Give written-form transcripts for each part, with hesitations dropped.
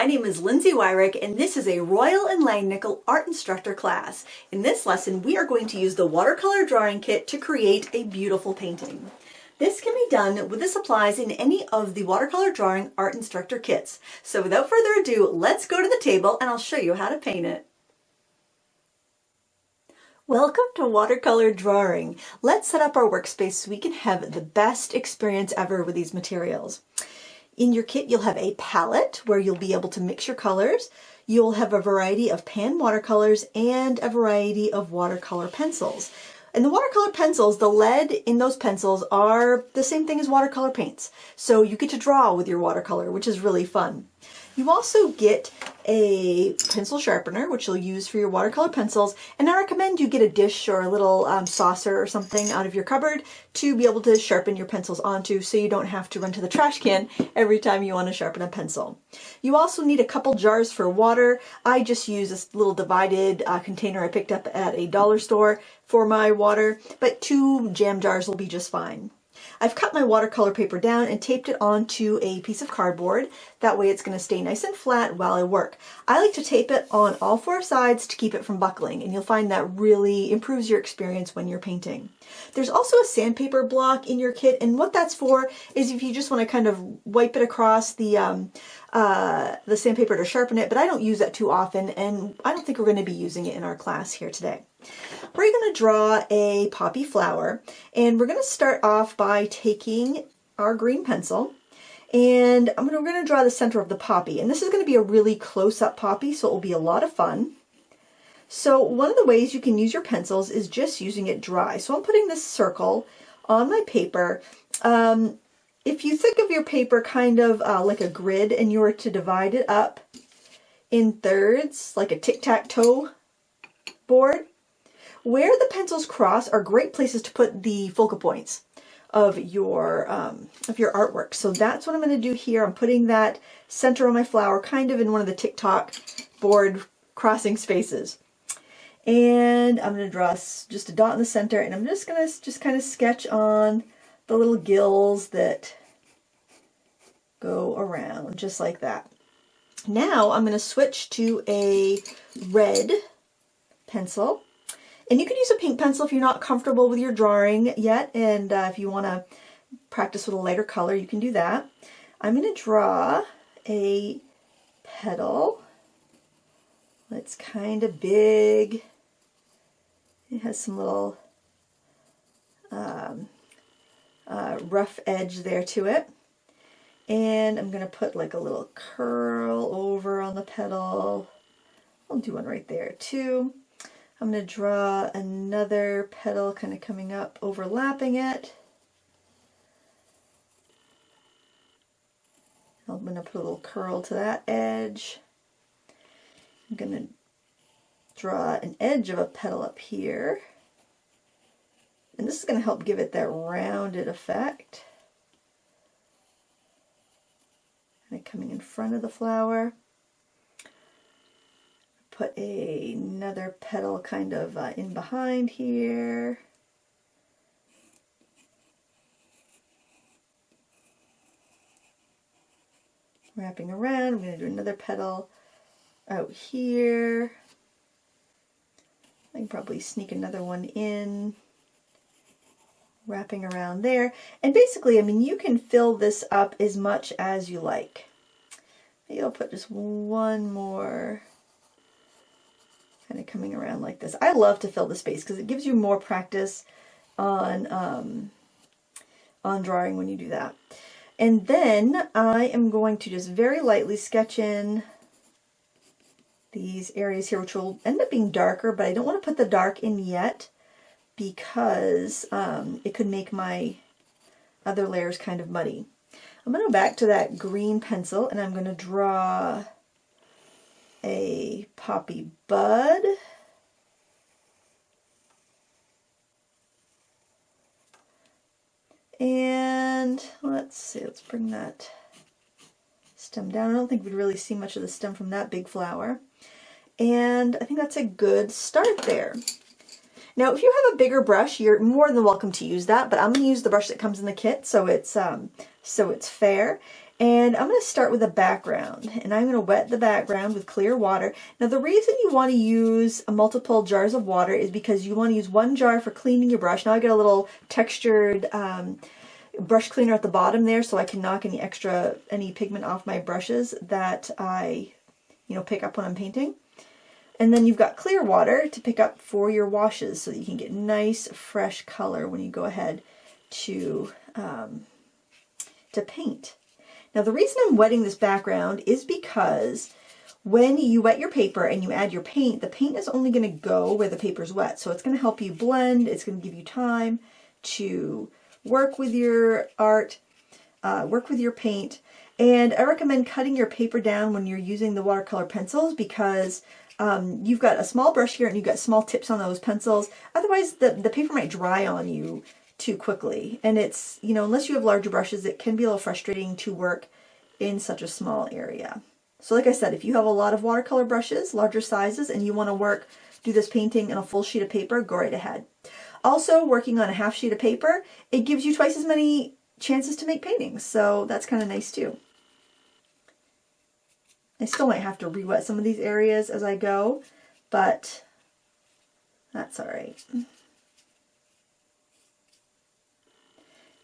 my name is Lindsay Weirich, and this is a Royal and Langnickel art instructor class. In this lesson, we are going to use the watercolor drawing kit to create a beautiful painting. This can be done with the supplies in any of the watercolor drawing art instructor kits. So without further ado, let's go to the table and I'll show you how to paint it. Welcome to watercolor drawing. Let's set up our workspace so we can have the best experience ever with these materials. In your kit, you'll have a palette where you'll be able to mix your colors. You'll have a variety of pan watercolors and a variety of watercolor pencils. And the watercolor pencils, the lead in those pencils are the same thing as watercolor paints. So you get to draw with your watercolor, which is really fun. You also get a pencil sharpener, which you'll use for your watercolor pencils, and I recommend you get a dish or a little saucer or something out of your cupboard to be able to sharpen your pencils onto so you don't have to run to the trash can every time you want to sharpen a pencil. You also need a couple jars for water. I just use this little divided container I picked up at a dollar store for my water, but 2 jam jars will be just fine. I've cut my watercolor paper down and taped it onto a piece of cardboard. That way it's going to stay nice and flat while I work. I like to tape it on all 4 sides to keep it from buckling, and you'll find that really improves your experience when you're painting. There's also a sandpaper block in your kit, and what that's for is if you just want to kind of wipe it across the sandpaper to sharpen it, but I don't use that too often, and I don't think we're going to be using it in our class here today. We're going to draw a poppy flower, and we're going to start off by taking our green pencil, and we're going to draw the center of the poppy, and this is going to be a really close-up poppy, so it will be a lot of fun. So one of the ways you can use your pencils is just using it dry. So I'm putting this circle on my paper. If you think of your paper kind of like a grid and you were to divide it up in thirds, like a tic-tac-toe board, where the pencils cross are great places to put the focal points of your artwork. So that's what I'm going to do here. I'm putting that center on my flower kind of in one of the tic-tac board crossing spaces. And I'm going to draw just a dot in the center, and I'm just going to kind of sketch on the little gills that go around, just like that. Now I'm going to switch to a red pencil. And you can use a pink pencil if you're not comfortable with your drawing yet, and if you want to practice with a lighter color, you can do that. I'm going to draw a petal. It's kind of big. It has some little rough edge there to it. And I'm going to put like a little curl over on the petal. I'll do one right there too. I'm going to draw another petal kind of coming up, overlapping it. I'm going to put a little curl to that edge. I'm going to draw an edge of a petal up here. And this is going to help give it that rounded effect. Kind of coming in front of the flower. Put another petal kind of in behind here. Wrapping around, I'm going to do another petal out here. I can probably sneak another one in, wrapping around there. And basically, I mean, you can fill this up as much as you like. Maybe I'll put just one more kind of coming around like this. I love to fill the space because it gives you more practice on drawing when you do that. And then I am going to just very lightly sketch in these areas here, which will end up being darker, but I don't want to put the dark in yet because it could make my other layers kind of muddy. I'm going to go back to that green pencil and I'm going to draw a poppy bud. And let's see, let's bring that stem down. I don't think we'd really see much of the stem from that big flower. And I think that's a good start there. Now, if you have a bigger brush, you're more than welcome to use that, but I'm going to use the brush that comes in the kit, so it's fair. And I'm going to start with a background, and I'm going to wet the background with clear water. Now the reason you want to use multiple jars of water is because you want to use one jar for cleaning your brush. Now I get a little textured brush cleaner at the bottom there, so I can knock any pigment off my brushes that I pick up when I'm painting. And then you've got clear water to pick up for your washes so that you can get nice fresh color when you go ahead to paint. Now the reason I'm wetting this background is because when you wet your paper and you add your paint, the paint is only going to go where the paper's wet. So it's going to help you blend, it's going to give you time to work with your art, work with your paint. And I recommend cutting your paper down when you're using the watercolor pencils because you've got a small brush here and you've got small tips on those pencils. Otherwise the paper might dry on you too quickly. And it's, unless you have larger brushes, it can be a little frustrating to work in such a small area. So like I said, if you have a lot of watercolor brushes, larger sizes, and you want to do this painting in a full sheet of paper, go right ahead. Also, working on a half sheet of paper, it gives you twice as many chances to make paintings. So that's kind of nice too. I still might have to re-wet some of these areas as I go, but that's all right.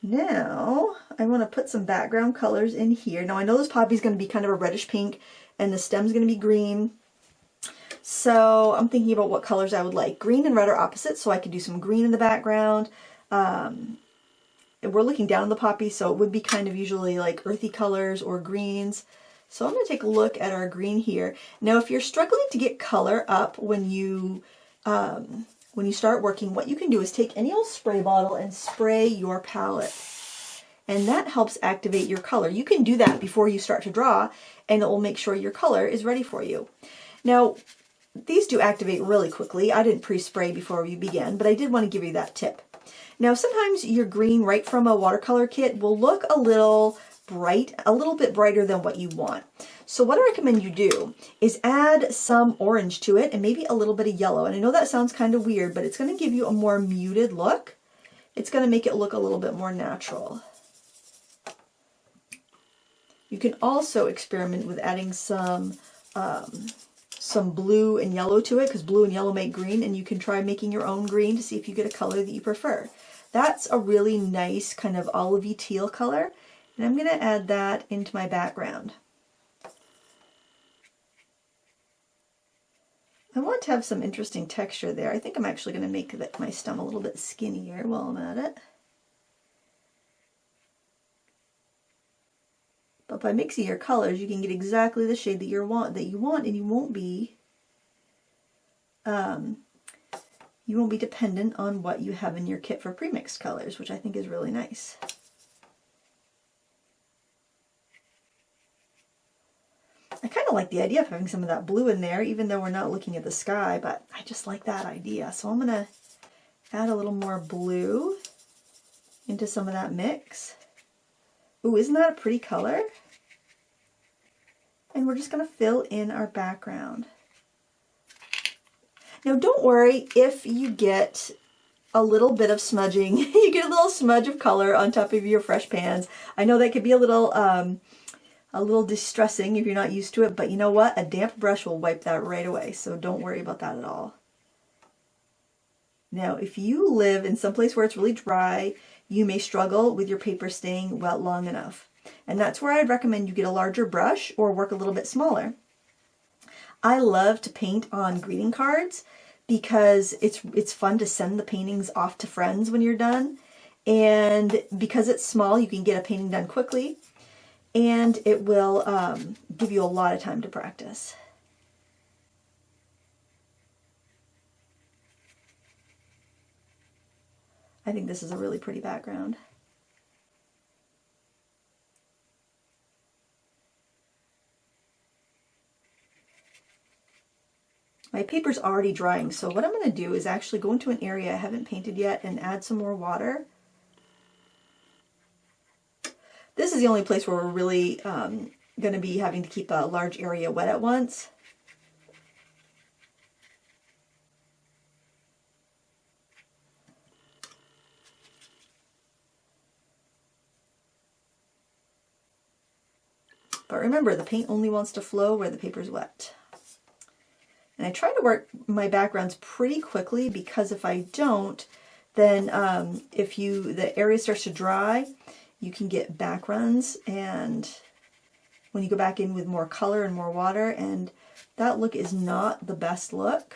Now, I want to put some background colors in here. Now, I know this poppy is going to be kind of a reddish pink, and the stem's going to be green. So, I'm thinking about what colors I would like. Green and red are opposites, so I could do some green in the background. We're looking down on the poppy, so it would be kind of usually like earthy colors or greens. So, I'm going to take a look at our green here. Now, if you're struggling to get color up when you start working, what you can do is take any old spray bottle and spray your palette. And that helps activate your color. You can do that before you start to draw, and it will make sure your color is ready for you. Now, these do activate really quickly. I didn't pre-spray before we began, but I did want to give you that tip. Now, sometimes your green right from a watercolor kit will look a little bright, a little bit brighter than what you want. So what I recommend you do is add some orange to it and maybe a little bit of yellow. And I know that sounds kind of weird, but it's going to give you a more muted look. It's going to make it look a little bit more natural. You can also experiment with adding some blue and yellow to it, because blue and yellow make green, and you can try making your own green to see if you get a color that you prefer. That's a really nice kind of olivey teal color, and I'm going to add that into my background. I want to have some interesting texture there. I think I'm actually going to make my stem a little bit skinnier while I'm at it. But by mixing your colors, you can get exactly the shade that you want, and you won't be dependent on what you have in your kit for pre-mixed colors, which I think is really nice. I kind of like the idea of having some of that blue in there, even though we're not looking at the sky, but I just like that idea. So I'm going to add a little more blue into some of that mix. Ooh, isn't that a pretty color? And we're just going to fill in our background. Now don't worry if you get a little bit of smudging. You get a little smudge of color on top of your fresh pans. I know that could be a little distressing if you're not used to it, but you know what? A damp brush will wipe that right away, so don't worry about that at all. Now, if you live in some place where it's really dry, you may struggle with your paper staying wet long enough. And that's where I'd recommend you get a larger brush or work a little bit smaller. I love to paint on greeting cards because it's fun to send the paintings off to friends when you're done. And because it's small, you can get a painting done quickly, and it will give you a lot of time to practice. I think this is a really pretty background. My paper's already drying, so what I'm going to do is actually go into an area I haven't painted yet and add some more water. This is the only place where we're really going to be having to keep a large area wet at once. But remember, the paint only wants to flow where the paper's wet. And I try to work my backgrounds pretty quickly, because if I don't, then the area starts to dry, you can get back runs, and when you go back in with more color and more water, and that look is not the best look.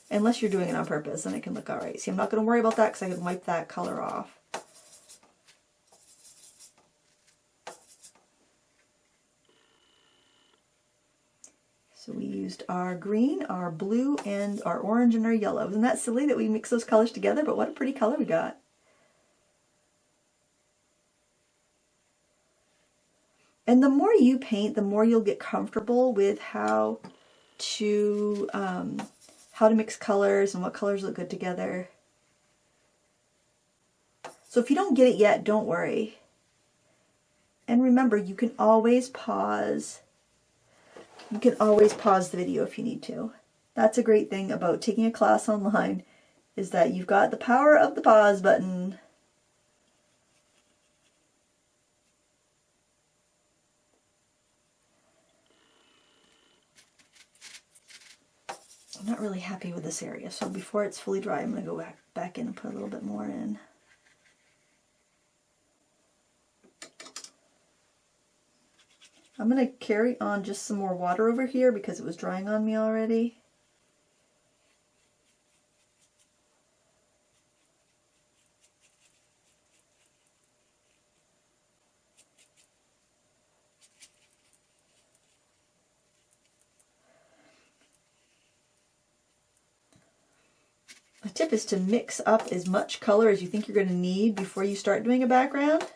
Unless you're doing it on purpose, then it can look alright. See, I'm not going to worry about that because I can wipe that color off. So we used our green, our blue, and our orange and our yellow. Isn't that silly that we mix those colors together? But what a pretty color we got. And the more you paint, the more you'll get comfortable with how to mix colors and what colors look good together. So if you don't get it yet, don't worry. And remember, you can always pause. You can always pause the video if you need to. That's a great thing about taking a class online, is that you've got the power of the pause button. I'm not really happy with this area, so before it's fully dry, I'm going to go back in and put a little bit more in. I'm going to carry on just some more water over here because it was drying on me already. The tip is to mix up as much color as you think you're going to need before you start doing a background.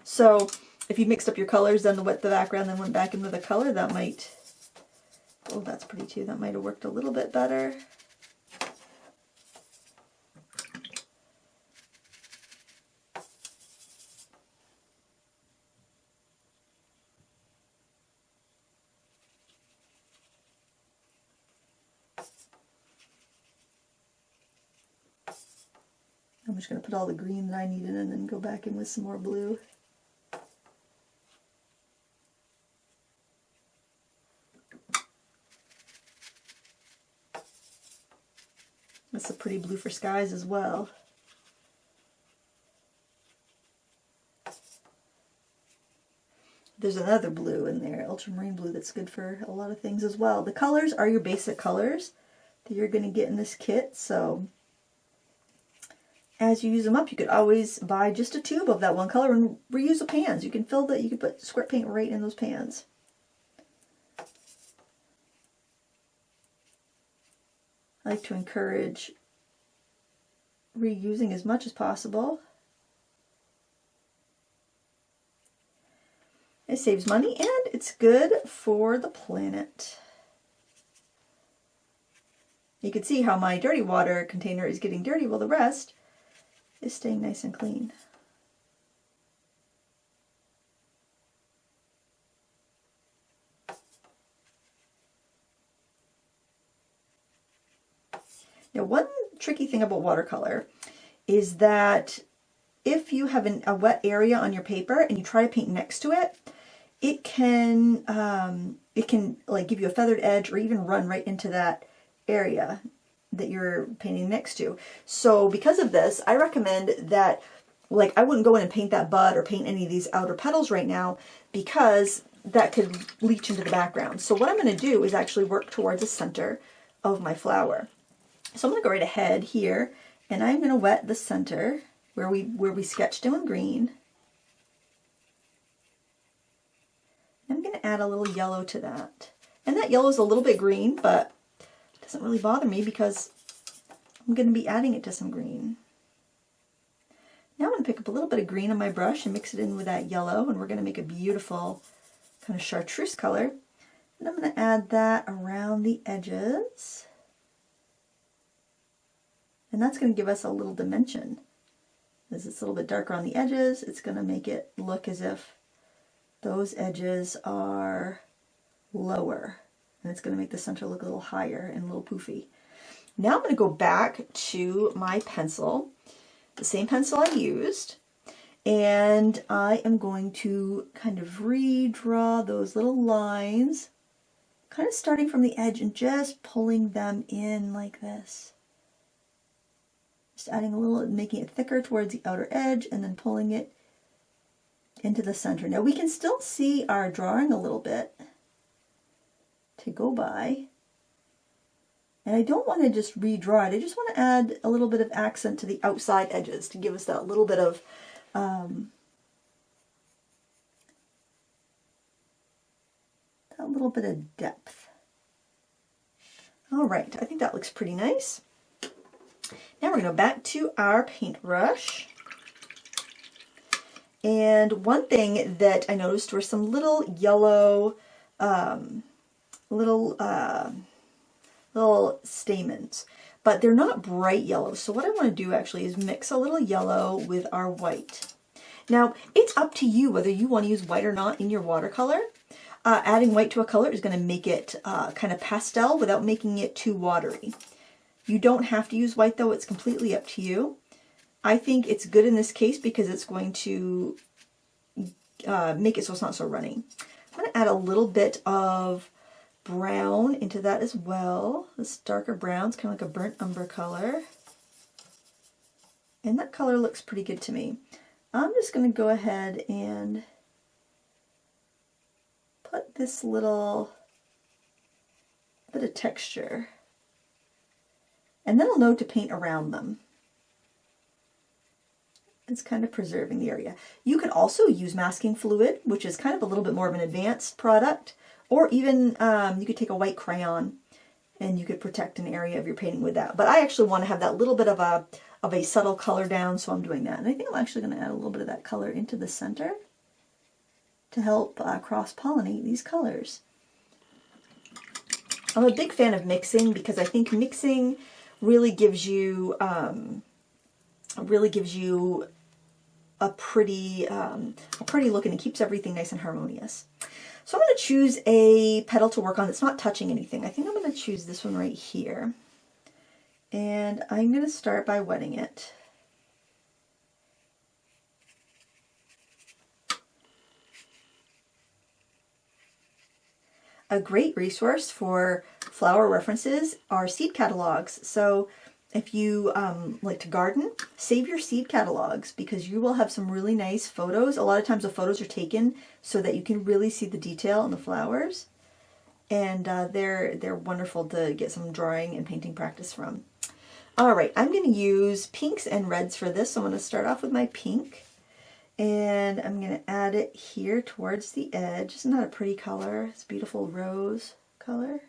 So if you mixed up your colors, then wet the background, then went back in with a color, that might, oh, that's pretty too. That might have worked a little bit better. I'm just going to put all the green that I need in and then go back in with some more blue. That's a pretty blue for skies as well. There's another blue in there, ultramarine blue, that's good for a lot of things as well. The colors are your basic colors that you're going to get in this kit, so as you use them up, you could always buy just a tube of that one color and reuse the pans. You can fill that, you can put squirt paint right in those pans. I like to encourage reusing as much as possible. It saves money and it's good for the planet. You can see how my dirty water container is getting dirty while the rest is staying nice and clean. Now, one tricky thing about watercolor is that if you have a wet area on your paper and you try to paint next to it, it can like give you a feathered edge or even run right into that area that you're painting next to. So because of this, I recommend that, like, I wouldn't go in and paint that bud or paint any of these outer petals right now, because that could leach into the background. So what I'm going to do is actually work towards the center of my flower. So I'm going to go right ahead here, and I'm going to wet the center where we sketched in green. I'm going to add a little yellow to that. And that yellow is a little bit green, but it doesn't really bother me because I'm going to be adding it to some green. Now I'm going to pick up a little bit of green on my brush and mix it in with that yellow, and we're going to make a beautiful kind of chartreuse color. And I'm going to add that around the edges. And that's going to give us a little dimension. As it's a little bit darker on the edges, it's going to make it look as if those edges are lower. And it's going to make the center look a little higher and a little poofy. Now I'm going to go back to my pencil, the same pencil I used, And I am going to kind of redraw those little lines, kind of starting from the edge and just pulling them in like this. Just adding a little, making it thicker towards the outer edge and then pulling it into the center. Now we can still see our drawing a little bit to go by. And I don't want to just redraw it. I just want to add a little bit of accent to the outside edges to give us that little bit of depth. All right, I think that looks pretty nice. Now we're going to go back to our paintbrush. And one thing that I noticed were some little yellow, little stamens, but they're not bright yellow. So what I want to do actually is mix a little yellow with our white. Now it's up to you whether you want to use white or not in your watercolor. Adding white to a color is going to make it kind of pastel without making it too watery. You don't have to use white though, it's completely up to you. I think it's good in this case because it's going to make it so it's not so runny. I'm going to add a little bit of brown into that as well. This darker brown, it's kind of like a burnt umber color. And that color looks pretty good to me. I'm just going to go ahead and put this little bit of texture. And then I'll know to paint around them. It's kind of preserving the area. You can also use masking fluid, which is kind of a little bit more of an advanced product, or even you could take a white crayon and you could protect an area of your painting with that. But I actually want to have that little bit of a subtle color down, so I'm doing that. And I think I'm actually going to add a little bit of that color into the center to help cross-pollinate these colors. I'm a big fan of mixing because I think mixing really gives you a pretty look, and it keeps everything nice and harmonious. So I'm going to choose a petal to work on that's not touching anything. I think I'm going to choose this one right here. And I'm going to start by wetting it. A great resource for flower references are seed catalogs. So if you like to garden, save your seed catalogs because you will have some really nice photos. A lot of times the photos are taken so that you can really see the detail in the flowers. And they're wonderful to get some drawing and painting practice from. All right, I'm going to use pinks and reds for this. So I'm going to start off with my pink. And I'm going to add it here towards the edge. Isn't that a pretty color? It's a beautiful rose color.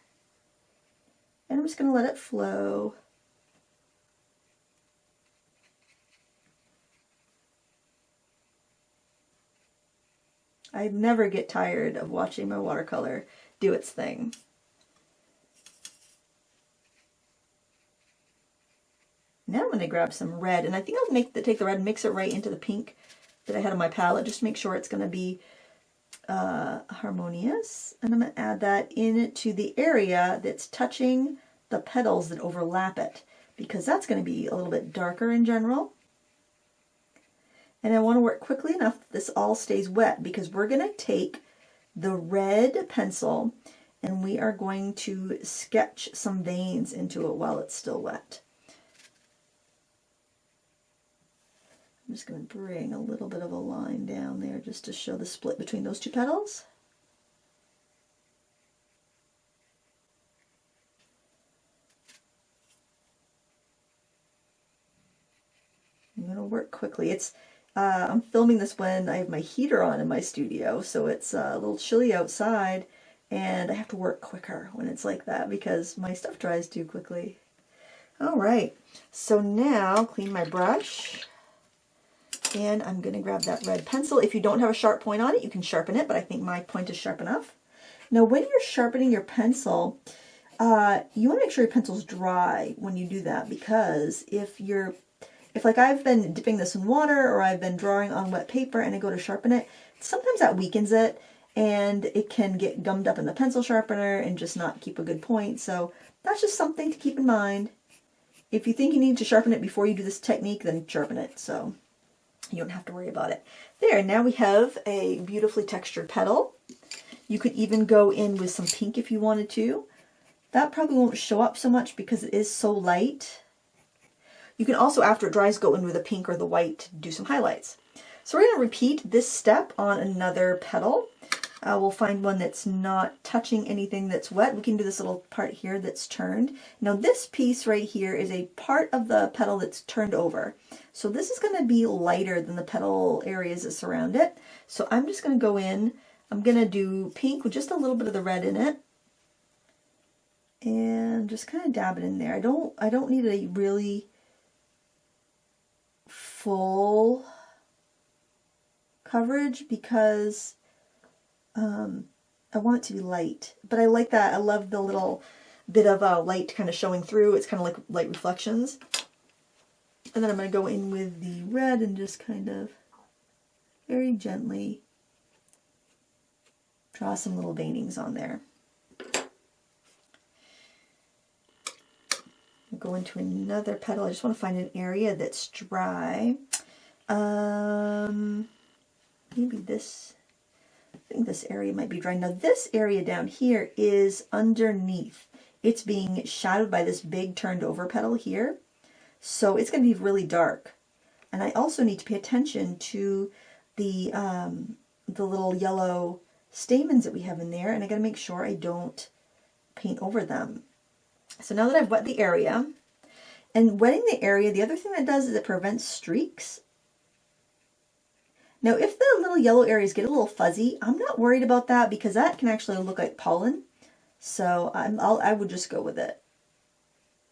And I'm just going to let it flow. I never get tired of watching my watercolor do its thing. Now I'm going to grab some red, and I think I'll take the red and mix it right into the pink that I had on my palette, just to make sure it's going to be harmonious. And I'm going to add that into the area that's touching the petals that overlap it, because that's going to be a little bit darker in general. And I want to work quickly enough that this all stays wet, because we're going to take the red pencil and we are going to sketch some veins into it while it's still wet. I'm just going to bring a little bit of a line down there just to show the split between those two petals. I'm going to work quickly. I'm filming this when I have my heater on in my studio, so it's a little chilly outside, and I have to work quicker when it's like that because my stuff dries too quickly. All right, so now clean my brush, and I'm going to grab that red pencil. If you don't have a sharp point on it, you can sharpen it, but I think my point is sharp enough. Now, when you're sharpening your pencil, you want to make sure your pencil's dry when you do that, because if like I've been dipping this in water or I've been drawing on wet paper and I go to sharpen it, sometimes that weakens it and it can get gummed up in the pencil sharpener and just not keep a good point. So that's just something to keep in mind. If you think you need to sharpen it before you do this technique, then sharpen it. So You don't have to worry about it. There, now we have a beautifully textured petal. You could even go in with some pink if you wanted to. That probably won't show up so much because it is so light. You can also, after it dries, go in with the pink or the white to do some highlights. So we're going to repeat this step on another petal. We'll find one that's not touching anything that's wet. We can do this little part here that's turned. Now this piece right here is a part of the petal that's turned over. So this is going to be lighter than the petal areas that surround it. So I'm just going to go in. I'm going to do pink with just a little bit of the red in it. And just kind of dab it in there. I don't need a really full coverage because I want it to be light, but I like that. I love the little bit of light kind of showing through. It's kind of like light reflections. And then I'm going to go in with the red and just kind of very gently draw some little veinings on there. I'll go into another petal. I just want to find an area that's dry. Maybe this. I think this area might be dry. Now this area down here is underneath. It's being shadowed by this big turned over petal here. So it's going to be really dark. And I also need to pay attention to the little yellow stamens that we have in there. And I got to make sure I don't paint over them. So now that I've wet the area, and wetting the area, the other thing that does is it prevents streaks. Now, if the little yellow areas get a little fuzzy, I'm not worried about that because that can actually look like pollen. So I would just go with it.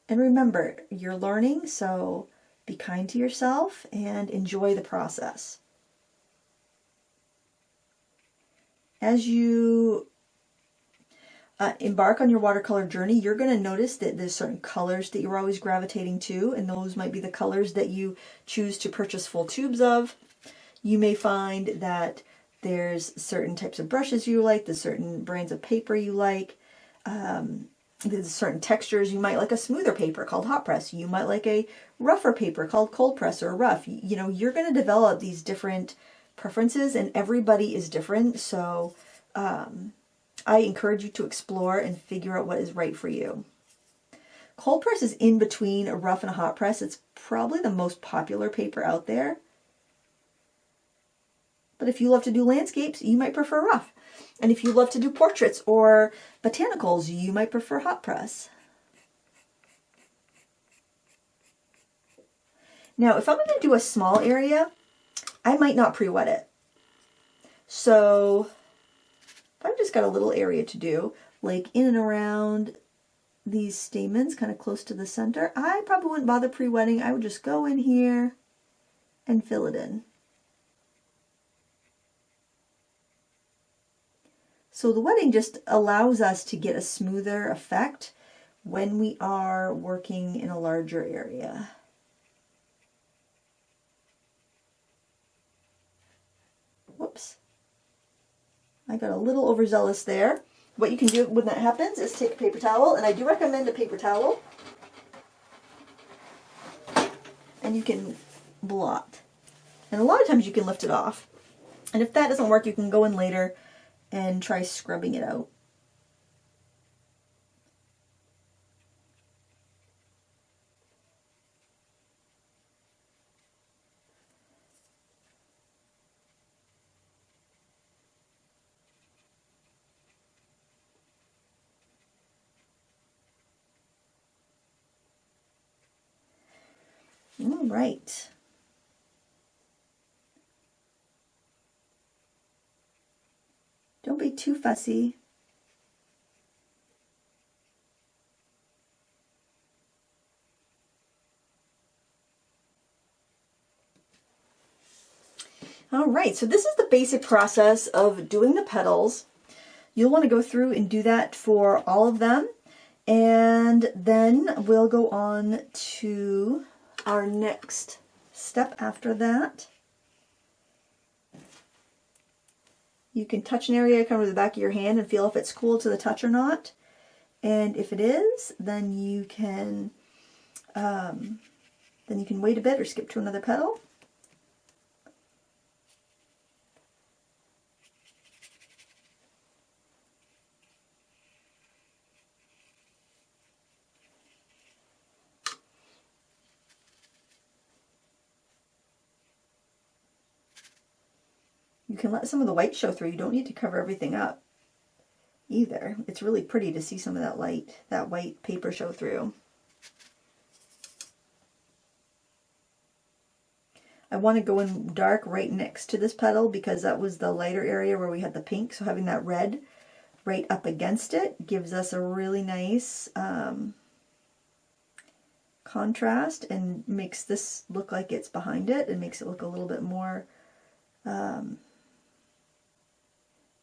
And remember, you're learning, so be kind to yourself and enjoy the process. As you embark on your watercolor journey, you're going to notice that there's certain colors that you're always gravitating to, and those might be the colors that you choose to purchase full tubes of. You may find that there's certain types of brushes you like, there's certain brands of paper you like, there's certain textures. You might like a smoother paper called hot press. You might like a rougher paper called cold press or rough. You know, you're going to develop these different preferences, and everybody is different. So I encourage you to explore and figure out what is right for you. Cold press is in between a rough and a hot press. It's probably the most popular paper out there. But if you love to do landscapes, you might prefer rough. And if you love to do portraits or botanicals, you might prefer hot press. Now, if I'm going to do a small area, I might not pre-wet it. So if I've just got a little area to do, like in and around these stamens, kind of close to the center, I probably wouldn't bother pre-wetting. I would just go in here and fill it in. So the wetting just allows us to get a smoother effect when we are working in a larger area. Whoops. I got a little overzealous there. What you can do when that happens is take a paper towel, and I do recommend a paper towel. And you can blot. And a lot of times you can lift it off. And if that doesn't work, you can go in later and try scrubbing it out. All right. Don't be too fussy. All right, so this is the basic process of doing the petals. You'll want to go through and do that for all of them, and then we'll go on to our next step after that. You can touch an area, come to the back of your hand and feel if it's cool to the touch or not. And if it is, then you can wait a bit or skip to another petal. You can let some of the white show through. You don't need to cover everything up either. It's really pretty to see some of that white paper show through. I want to go in dark right next to this petal because that was the lighter area where we had the pink. So having that red right up against it gives us a really nice contrast and makes this look like it's behind it. It makes it look a little bit more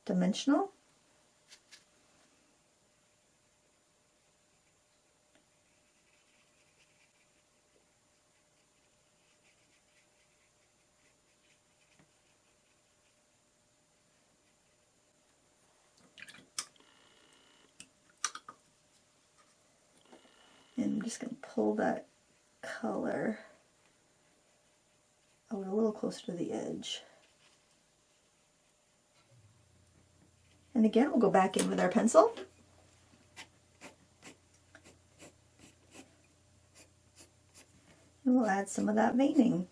dimensional. And I'm just going to pull that color out a little closer to the edge. And again, we'll go back in with our pencil. And we'll add some of that veining.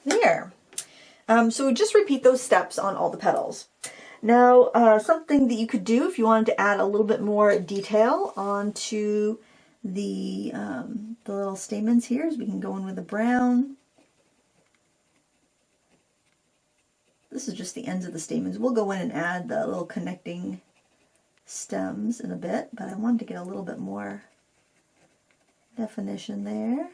There. So just repeat those steps on all the petals. Now, something that you could do if you wanted to add a little bit more detail onto the little stamens here is we can go in with a brown. This is just the ends of the stamens. We'll go in and add the little connecting stems in a bit, but I wanted to get a little bit more definition there.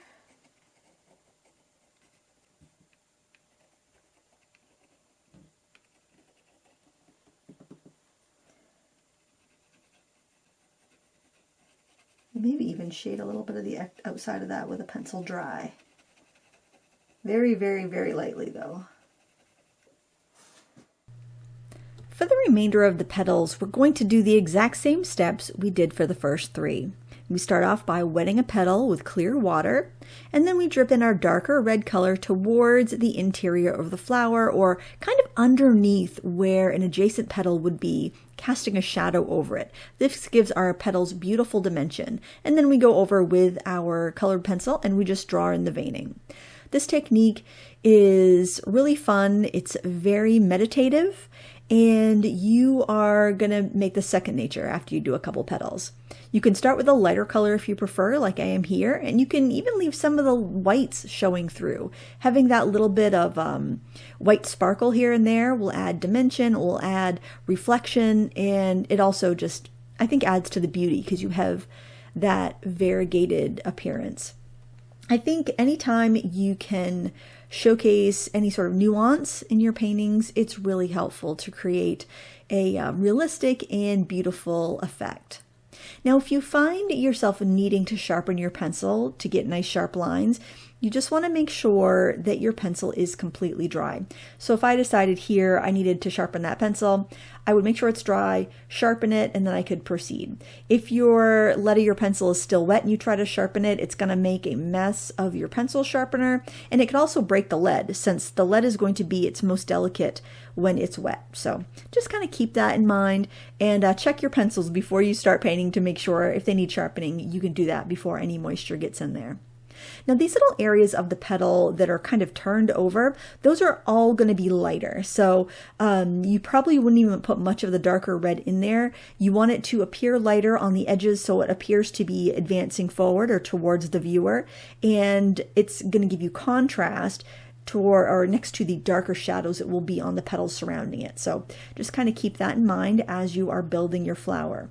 Maybe even shade a little bit of the outside of that with a pencil dry. Very, very, very lightly though. For the remainder of the petals, we're going to do the exact same steps we did for the first three. We start off by wetting a petal with clear water, and then we drip in our darker red color towards the interior of the flower, or kind of underneath where an adjacent petal would be, casting a shadow over it. This gives our petals beautiful dimension. And then we go over with our colored pencil and we just draw in the veining. This technique is really fun. It's very meditative, and you are going to make this second nature after you do a couple petals. You can start with a lighter color if you prefer, like I am here, and you can even leave some of the whites showing through. Having that little bit of white sparkle here and there will add dimension, will add reflection, and it also just, I think, adds to the beauty because you have that variegated appearance. I think anytime you can showcase any sort of nuance in your paintings, it's really helpful to create a realistic and beautiful effect. Now, if you find yourself needing to sharpen your pencil to get nice sharp lines, you just want to make sure that your pencil is completely dry. So if I decided here I needed to sharpen that pencil, I would make sure it's dry, sharpen it, and then I could proceed. If your lead of your pencil is still wet and you try to sharpen it, it's going to make a mess of your pencil sharpener, and it could also break the lead, since the lead is going to be its most delicate when it's wet. So just kind of keep that in mind, and check your pencils before you start painting to make sure if they need sharpening, you can do that before any moisture gets in there. Now, these little areas of the petal that are kind of turned over, those are all going to be lighter. So you probably wouldn't even put much of the darker red in there. You want it to appear lighter on the edges so it appears to be advancing forward or towards the viewer. And it's going to give you contrast toward or next to the darker shadows that will be on the petals surrounding it. So just kind of keep that in mind as you are building your flower.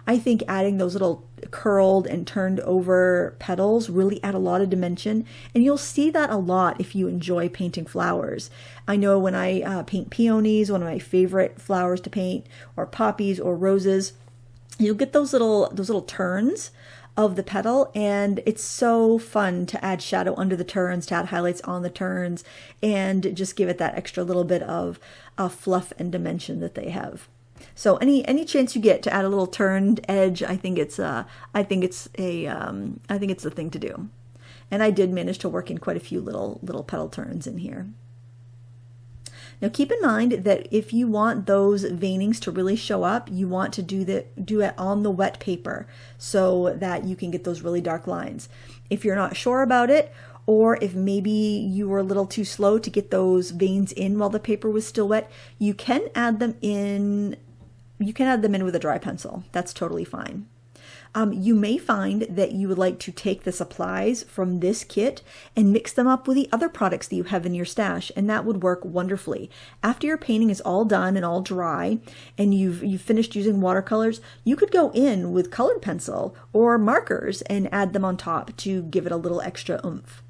I think adding those little curled and turned over petals really add a lot of dimension, and you'll see that a lot if you enjoy painting flowers. I know when I paint peonies, one of my favorite flowers to paint, or poppies or roses, you'll get those little turns of the petal, and it's so fun to add shadow under the turns, to add highlights on the turns, and just give it that extra little bit of fluff and dimension that they have. So any chance you get to add a little turned edge, I think it's the thing to do. And I did manage to work in quite a few little petal turns in here. Now keep in mind that if you want those veinings to really show up, you want to do it on the wet paper so that you can get those really dark lines. If you're not sure about it, or if maybe you were a little too slow to get those veins in while the paper was still wet, you can add them in. You can add them in with a dry pencil. That's totally fine. You may find that you would like to take the supplies from this kit and mix them up with the other products that you have in your stash, and that would work wonderfully. After your painting is all done and all dry, and you've finished using watercolors, you could go in with colored pencil or markers and add them on top to give it a little extra oomph.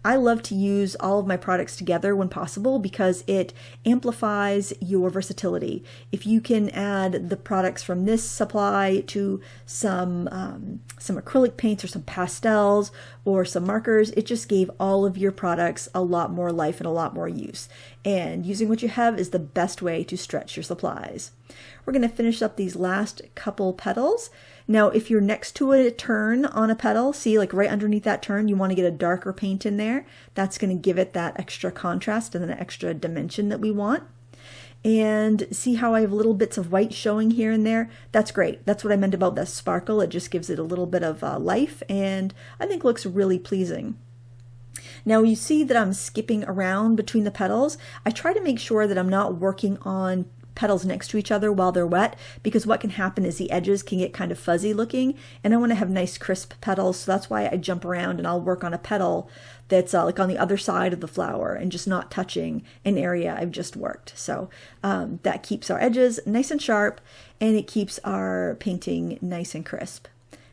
I love to use all of my products together when possible because it amplifies your versatility. If you can add the products from this supply to some acrylic paints or some pastels or some markers, it just gave all of your products a lot more life and a lot more use. And using what you have is the best way to stretch your supplies. We're going to finish up these last couple petals. Now, if you're next to a turn on a petal, see like right underneath that turn, you want to get a darker paint in there. That's going to give it that extra contrast and an extra dimension that we want. And see how I have little bits of white showing here and there? That's great. That's what I meant about the sparkle. It just gives it a little bit of life, and I think looks really pleasing. Now you see that I'm skipping around between the petals. I try to make sure that I'm not working on petals next to each other while they're wet, because what can happen is the edges can get kind of fuzzy looking, and I want to have nice crisp petals, so that's why I jump around and I'll work on a petal that's like on the other side of the flower and just not touching an area I've just worked. So that keeps our edges nice and sharp, and it keeps our painting nice and crisp.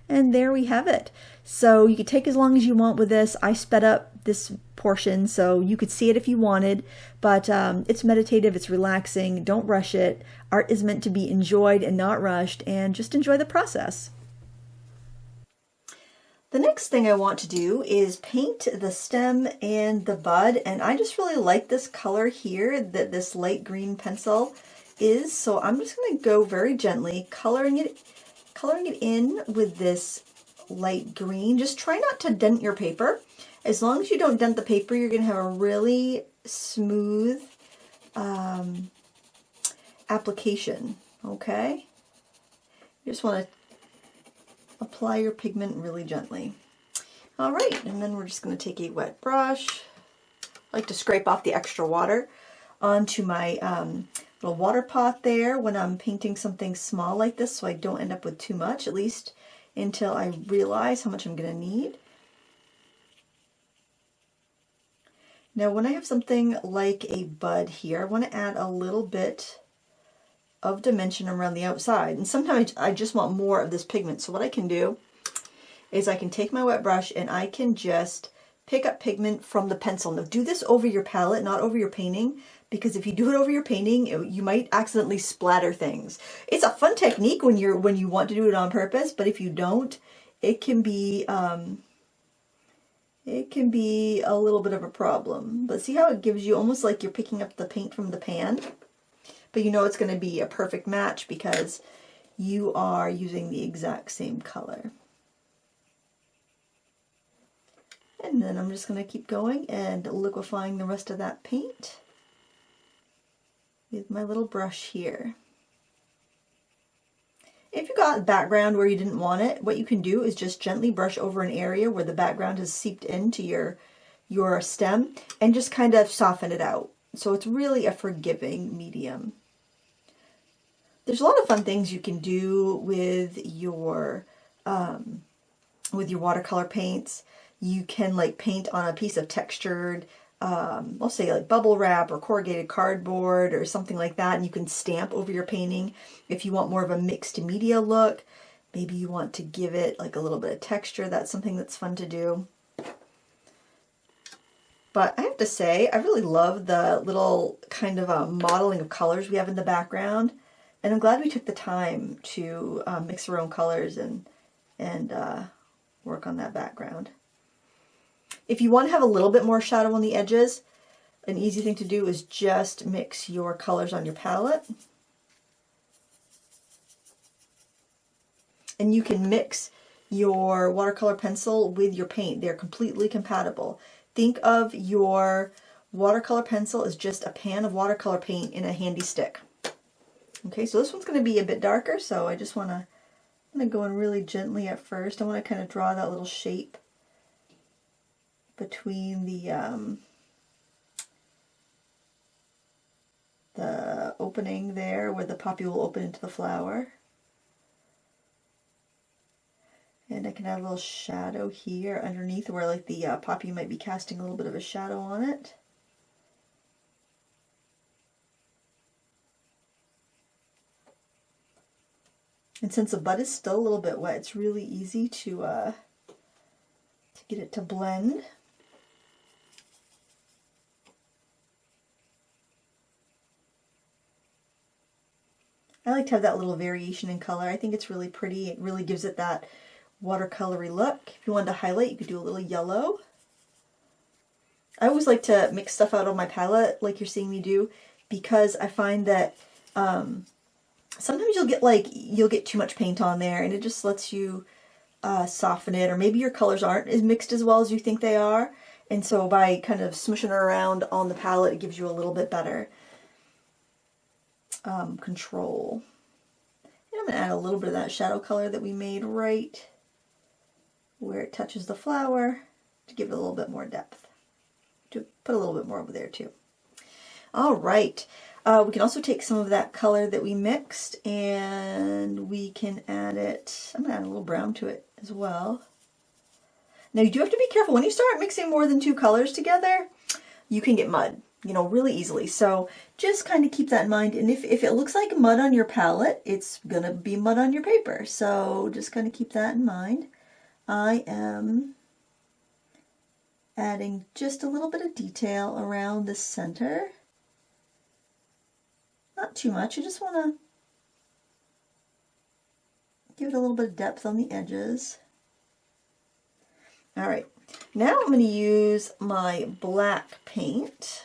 And there we have it. So you could take as long as you want with this. I sped up this portion so you could see it if you wanted, but it's meditative, it's relaxing, don't rush it. Art is meant to be enjoyed and not rushed, and just enjoy the process. The next thing I want to do is paint the stem and the bud, and I just really like this color here that this light green pencil is, so I'm just going to go very gently coloring it in with this light green. Just try not to dent your paper. As long as you don't dent the paper, you're going to have a really smooth application, okay? You just want to apply your pigment really gently. All right, and then we're just going to take a wet brush. I like to scrape off the extra water onto my little water pot there when I'm painting something small like this, so I don't end up with too much, at least until I realize how much I'm going to need. Now when I have something like a bud here, I want to add a little bit of dimension around the outside, and sometimes I just want more of this pigment. So what I can do is I can take my wet brush and I can just pick up pigment from the pencil. Now do this over your palette, not over your painting, because if you do it over your painting, you might accidentally splatter things. It's a fun technique when you want to do it on purpose, but if you don't, it can be a little bit of a problem. But see how it gives you almost like you're picking up the paint from the pan, but you know it's going to be a perfect match because you are using the exact same color. And then I'm just going to keep going and liquefying the rest of that paint with my little brush here. If you got a background where you didn't want it, what you can do is just gently brush over an area where the background has seeped into your stem and just kind of soften it out. So it's really a forgiving medium. There's a lot of fun things you can do with your watercolor paints. You can like paint on a piece of textured, let's say like bubble wrap or corrugated cardboard or something like that, and you can stamp over your painting if you want more of a mixed media look. Maybe you want to give it like a little bit of texture. That's something that's fun to do. But I have to say, I really love the little kind of modeling of colors we have in the background, and I'm glad we took the time to mix our own colors and work on that background. If you want to have a little bit more shadow on the edges, an easy thing to do is just mix your colors on your palette. And you can mix your watercolor pencil with your paint. They're completely compatible. Think of your watercolor pencil is just a pan of watercolor paint in a handy stick. Okay, so this one's going to be a bit darker, so I just want to, I'm going to go in really gently at first. I want to kind of draw that little shape between the opening there where the poppy will open into the flower. And I can add a little shadow here underneath where like the poppy might be casting a little bit of a shadow on it. And since the bud is still a little bit wet, it's really easy to get it to blend. I like to have that little variation in color. I think it's really pretty. It really gives it that watercolory look. If you wanted to highlight, you could do a little yellow. I always like to mix stuff out on my palette like you're seeing me do, because I find that sometimes you'll get too much paint on there and it just lets you soften it, or maybe your colors aren't as mixed as well as you think they are, and so by kind of smushing it around on the palette it gives you a little bit better control. And I'm going to add a little bit of that shadow color that we made right where it touches the flower to give it a little bit more depth. To put a little bit more over there too. All right. We can also take some of that color that we mixed and we can add it. I'm going to add a little brown to it as well. Now you do have to be careful when you start mixing more than two colors together. You can get mud, you know, really easily. So just kind of keep that in mind. And if it looks like mud on your palette, it's going to be mud on your paper. So just kind of keep that in mind. I am adding just a little bit of detail around the center. Not too much. I just want to give it a little bit of depth on the edges. All right, now I'm going to use my black paint.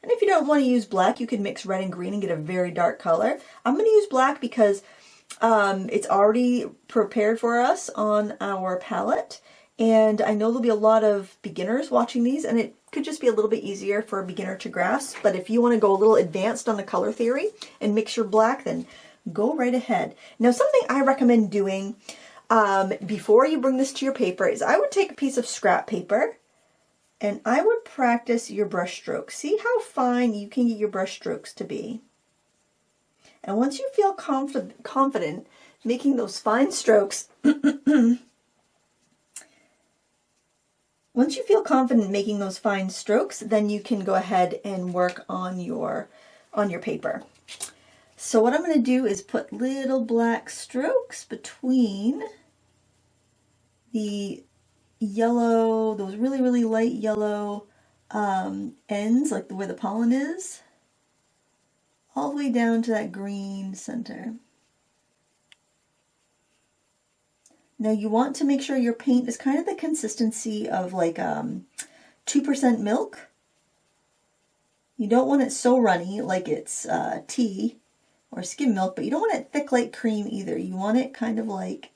And if you don't want to use black, you can mix red and green and get a very dark color. I'm going to use black because it's already prepared for us on our palette. And I know there'll be a lot of beginners watching these, and it could just be a little bit easier for a beginner to grasp. But if you want to go a little advanced on the color theory and mix your black, then go right ahead. Now, something I recommend doing before you bring this to your paper is I would take a piece of scrap paper and I would practice your brush strokes. See how fine you can get your brush strokes to be. And once you feel confident making those fine strokes, once you feel confident making those fine strokes, then you can go ahead and work on your paper. So what I'm going to do is put little black strokes between the yellow, those really, really light yellow ends, like where the pollen is, all the way down to that green center. Now you want to make sure your paint is kind of the consistency of like 2% milk. You don't want it so runny like it's tea or skim milk, but you don't want it thick like cream either. You want it kind of like,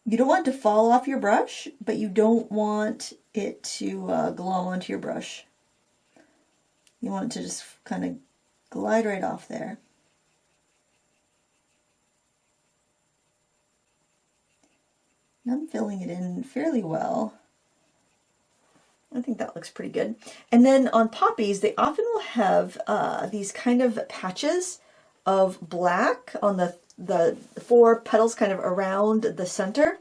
you don't want it to fall off your brush, but you don't want it to glom onto your brush. You want it to just kind of glide right off there. I'm filling it in fairly well. I think that looks pretty good. And then on poppies, they often will have these kind of patches of black on the four petals kind of around the center.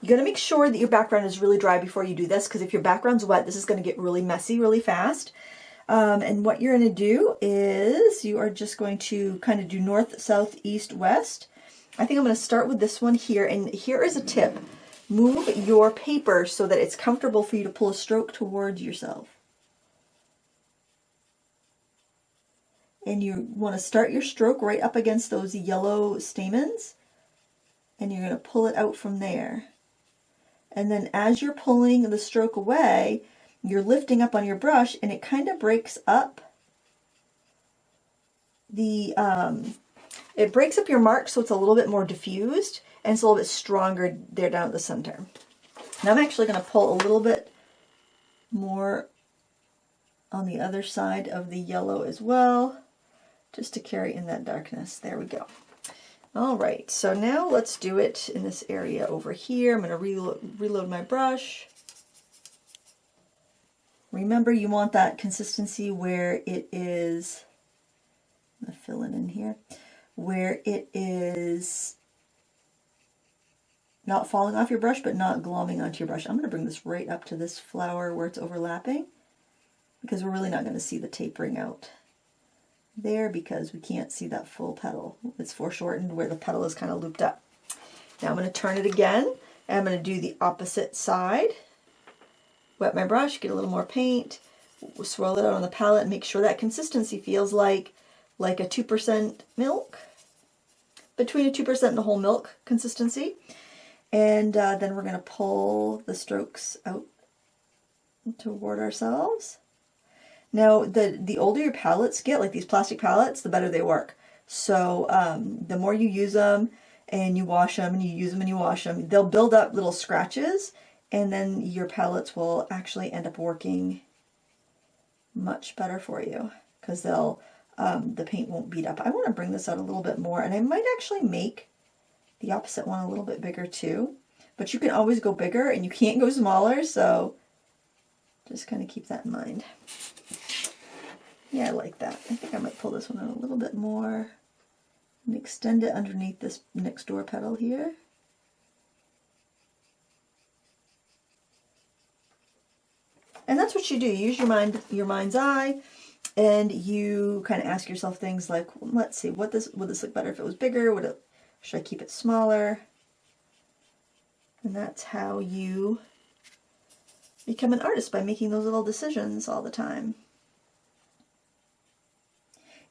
You got to make sure that your background is really dry before you do this, because if your background's wet, this is going to get really messy really fast. And what you're going to do is you are just going to kind of do north, south, east, west. I think I'm going to start with this one here, and here is a tip. Move your paper so that it's comfortable for you to pull a stroke towards yourself. And you want to start your stroke right up against those yellow stamens, and you're going to pull it out from there. And then as you're pulling the stroke away, you're lifting up on your brush, and it kind of breaks up the, it breaks up your mark so it's a little bit more diffused, and it's a little bit stronger there down at the center. Now I'm actually going to pull a little bit more on the other side of the yellow as well, just to carry in that darkness. There we go. All right, so now let's do it in this area over here. I'm going to reload my brush. Remember, you want that consistency where it is, I'm going to fill it in here, where it is not falling off your brush, but not glomming onto your brush. I'm going to bring this right up to this flower where it's overlapping, because we're really not going to see the tapering out there because we can't see that full petal. It's foreshortened where the petal is kind of looped up. Now I'm going to turn it again, and I'm going to do the opposite side. Wet my brush, get a little more paint, swirl it out on the palette, make sure that consistency feels like a 2% milk, between a 2% and a whole milk consistency. And then we're going to pull the strokes out toward ourselves. Now, the older your palettes get, like these plastic palettes, the better they work. So the more you use them and you wash them and you use them and you wash them, they'll build up little scratches, and then your palettes will actually end up working much better for you because they'll the paint won't beat up. I want to bring this out a little bit more, and I might actually make the opposite one a little bit bigger too. But you can always go bigger and you can't go smaller, so just kind of keep that in mind. Yeah, I like that. I think I might pull this one out a little bit more and extend it underneath this next door petal here. And that's what you do. You use your mind's eye, and you kind of ask yourself things like, well, let's see, would this look better if it was bigger? Should I keep it smaller? And that's how you become an artist, by making those little decisions all the time.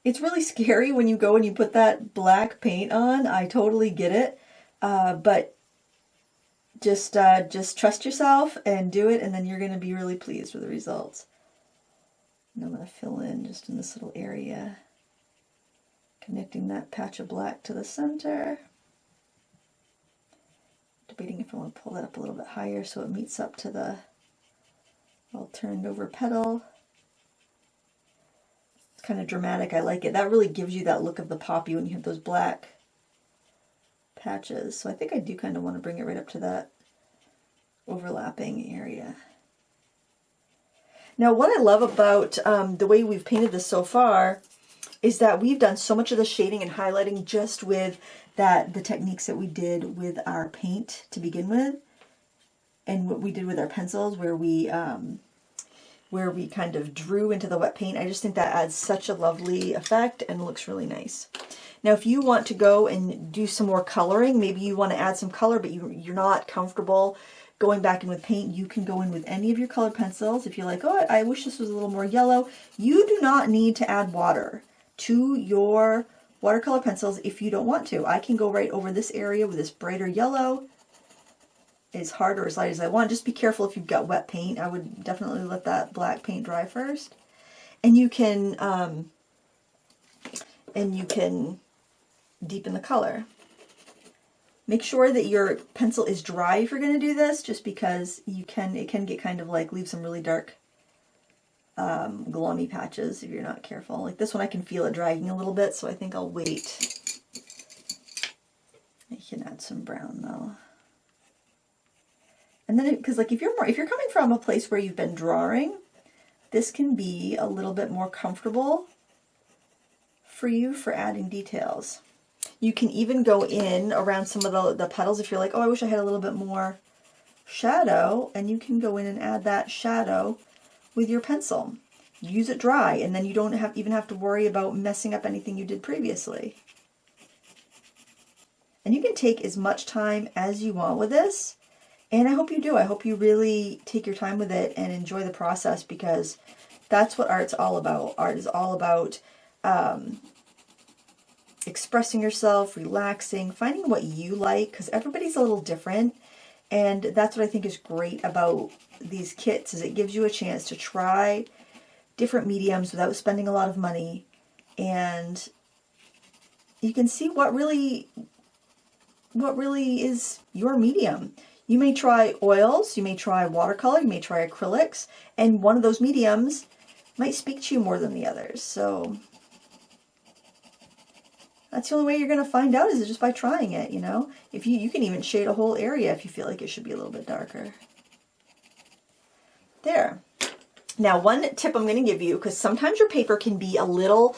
It's really scary when you go and you put that black paint on. I totally get it. But just trust yourself and do it, and then you're going to be really pleased with the results. And I'm going to fill in just in this little area, connecting that patch of black to the center. Debating if I want to pull that up a little bit higher so it meets up to the all turned over petal. It's kind of dramatic. I like it. That really gives you that look of the poppy when you have those black patches. So I think I do kind of want to bring it right up to that overlapping area. Now, what I love about the way we've painted this so far is that we've done so much of the shading and highlighting just with the techniques that we did with our paint to begin with, and what we did with our pencils, where we kind of drew into the wet paint. I just think that adds such a lovely effect and looks really nice. Now, if you want to go and do some more coloring, maybe you want to add some color, but you're not comfortable going back in with paint, you can go in with any of your colored pencils. If you're like, oh, I wish this was a little more yellow, you do not need to add water to your watercolor pencils if you don't want to. I can go right over this area with this brighter yellow, as hard or as light as I want. Just be careful if you've got wet paint. I would definitely let that black paint dry first. And you can deepen the color. Make sure that your pencil is dry if you're going to do this, just because it can get kind of like, leave some really dark glommy patches if you're not careful. Like this one, I can feel it dragging a little bit, so I think I'll wait. I can add some brown though. And then, because like if you're coming from a place where you've been drawing, this can be a little bit more comfortable for you for adding details. You can even go in around some of the petals if you're like, oh, I wish I had a little bit more shadow, and you can go in and add that shadow with your pencil. Use it dry, and then you don't even have to worry about messing up anything you did previously. And you can take as much time as you want with this, and I hope you do. I hope you really take your time with it and enjoy the process, because that's what art's all about. Art is all about expressing yourself, relaxing, finding what you like, because everybody's a little different. And that's what I think is great about these kits, is it gives you a chance to try different mediums without spending a lot of money, and you can see what really is your medium. You may try oils, you may try watercolor, you may try acrylics, and one of those mediums might speak to you more than the others. So that's the only way you're going to find out, is just by trying it, you know. If you can even shade a whole area if you feel like it should be a little bit darker. There. Now, one tip I'm going to give you, because sometimes your paper can be a little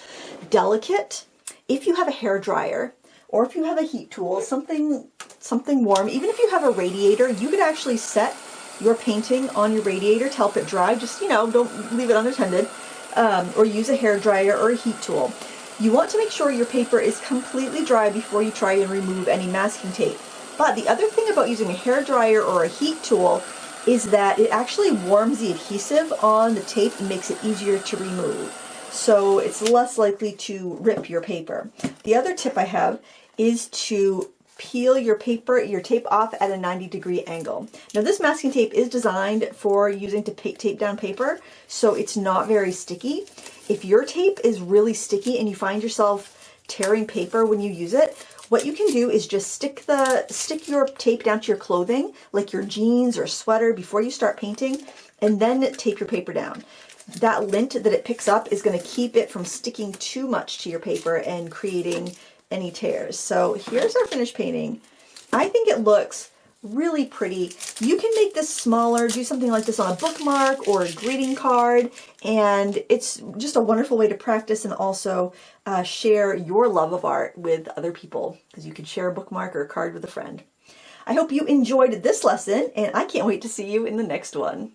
delicate, if you have a hair dryer or if you have a heat tool, something warm, even if you have a radiator, you could actually set your painting on your radiator to help it dry. Just, you know, don't leave it unattended, or use a hair dryer or a heat tool. You want to make sure your paper is completely dry before you try and remove any masking tape. But the other thing about using a hair dryer or a heat tool is that it actually warms the adhesive on the tape and makes it easier to remove. So it's less likely to rip your paper. The other tip I have is to peel your tape off at a 90-degree angle. Now, this masking tape is designed for using to tape down paper, so it's not very sticky. If your tape is really sticky and you find yourself tearing paper when you use it, what you can do is just stick your tape down to your clothing, like your jeans or sweater, before you start painting, and then tape your paper down. That lint that it picks up is going to keep it from sticking too much to your paper and creating any tears. So here's our finished painting. I think it looks really pretty. You can make this smaller, do something like this on a bookmark or a greeting card, and it's just a wonderful way to practice and also share your love of art with other people, because you can share a bookmark or a card with a friend. I hope you enjoyed this lesson, and I can't wait to see you in the next one.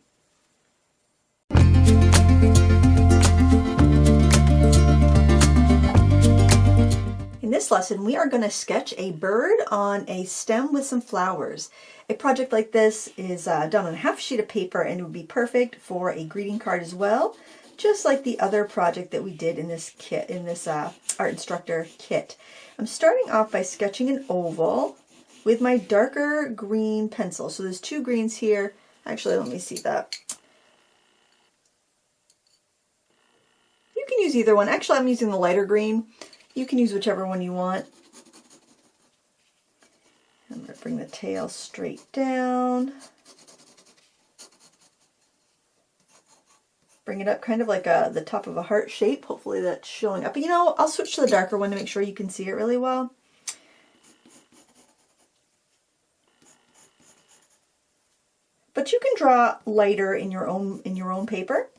In this lesson, we are going to sketch a bird on a stem with some flowers. A project like this is done on half a sheet of paper, and it would be perfect for a greeting card as well, just like the other project that we did in this kit, in this Art Instructor kit. I'm starting off by sketching an oval with my darker green pencil. So there's two greens here. Actually, let me see that. You can use either one. Actually, I'm using the lighter green. You can use whichever one you want. I'm going to bring the tail straight down. Bring it up kind of like the top of a heart shape. Hopefully that's showing up. But, you know, I'll switch to the darker one to make sure you can see it really well. But you can draw lighter in your own paper.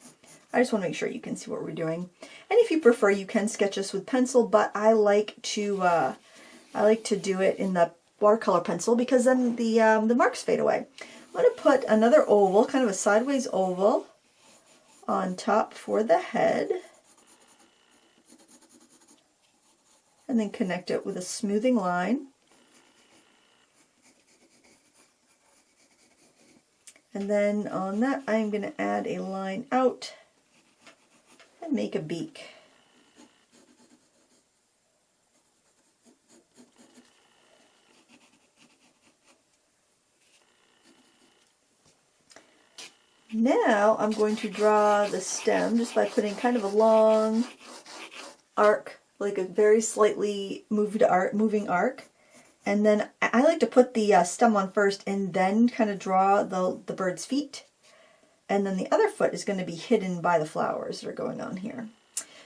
I just want to make sure you can see what we're doing. And if you prefer, you can sketch this with pencil, but I like to do it in the watercolor pencil, because then the marks fade away. I'm going to put another oval, kind of a sideways oval, on top for the head, and then connect it with a smoothing line. And then on that, I'm going to add a line out and make a beak. Now I'm going to draw the stem just by putting kind of a long arc, like a very slightly moving arc. And then I like to put the stem on first and then kind of draw the bird's feet. And then the other foot is going to be hidden by the flowers that are going on here.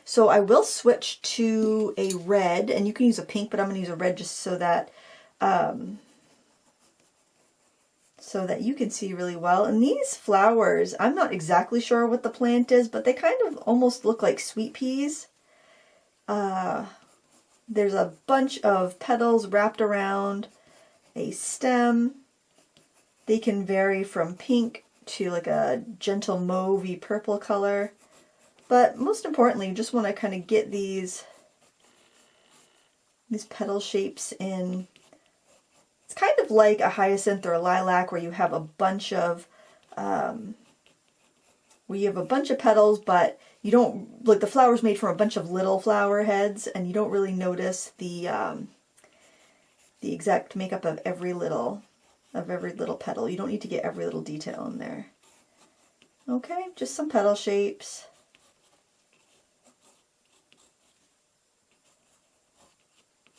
So I will switch to a red, and you can use a pink, but I'm going to use a red just so that you can see really well. And these flowers, I'm not exactly sure what the plant is, but they kind of almost look like sweet peas. There's a bunch of petals wrapped around a stem. They can vary from pink to like a gentle mauvey purple color. But most importantly, you just want to kind of get these petal shapes in. It's kind of like a hyacinth or a lilac, where you have a bunch of petals, but you don't, like, the flower's made from a bunch of little flower heads, and you don't really notice the exact makeup of every little petal. You don't need to get every little detail in there. Okay, just some petal shapes.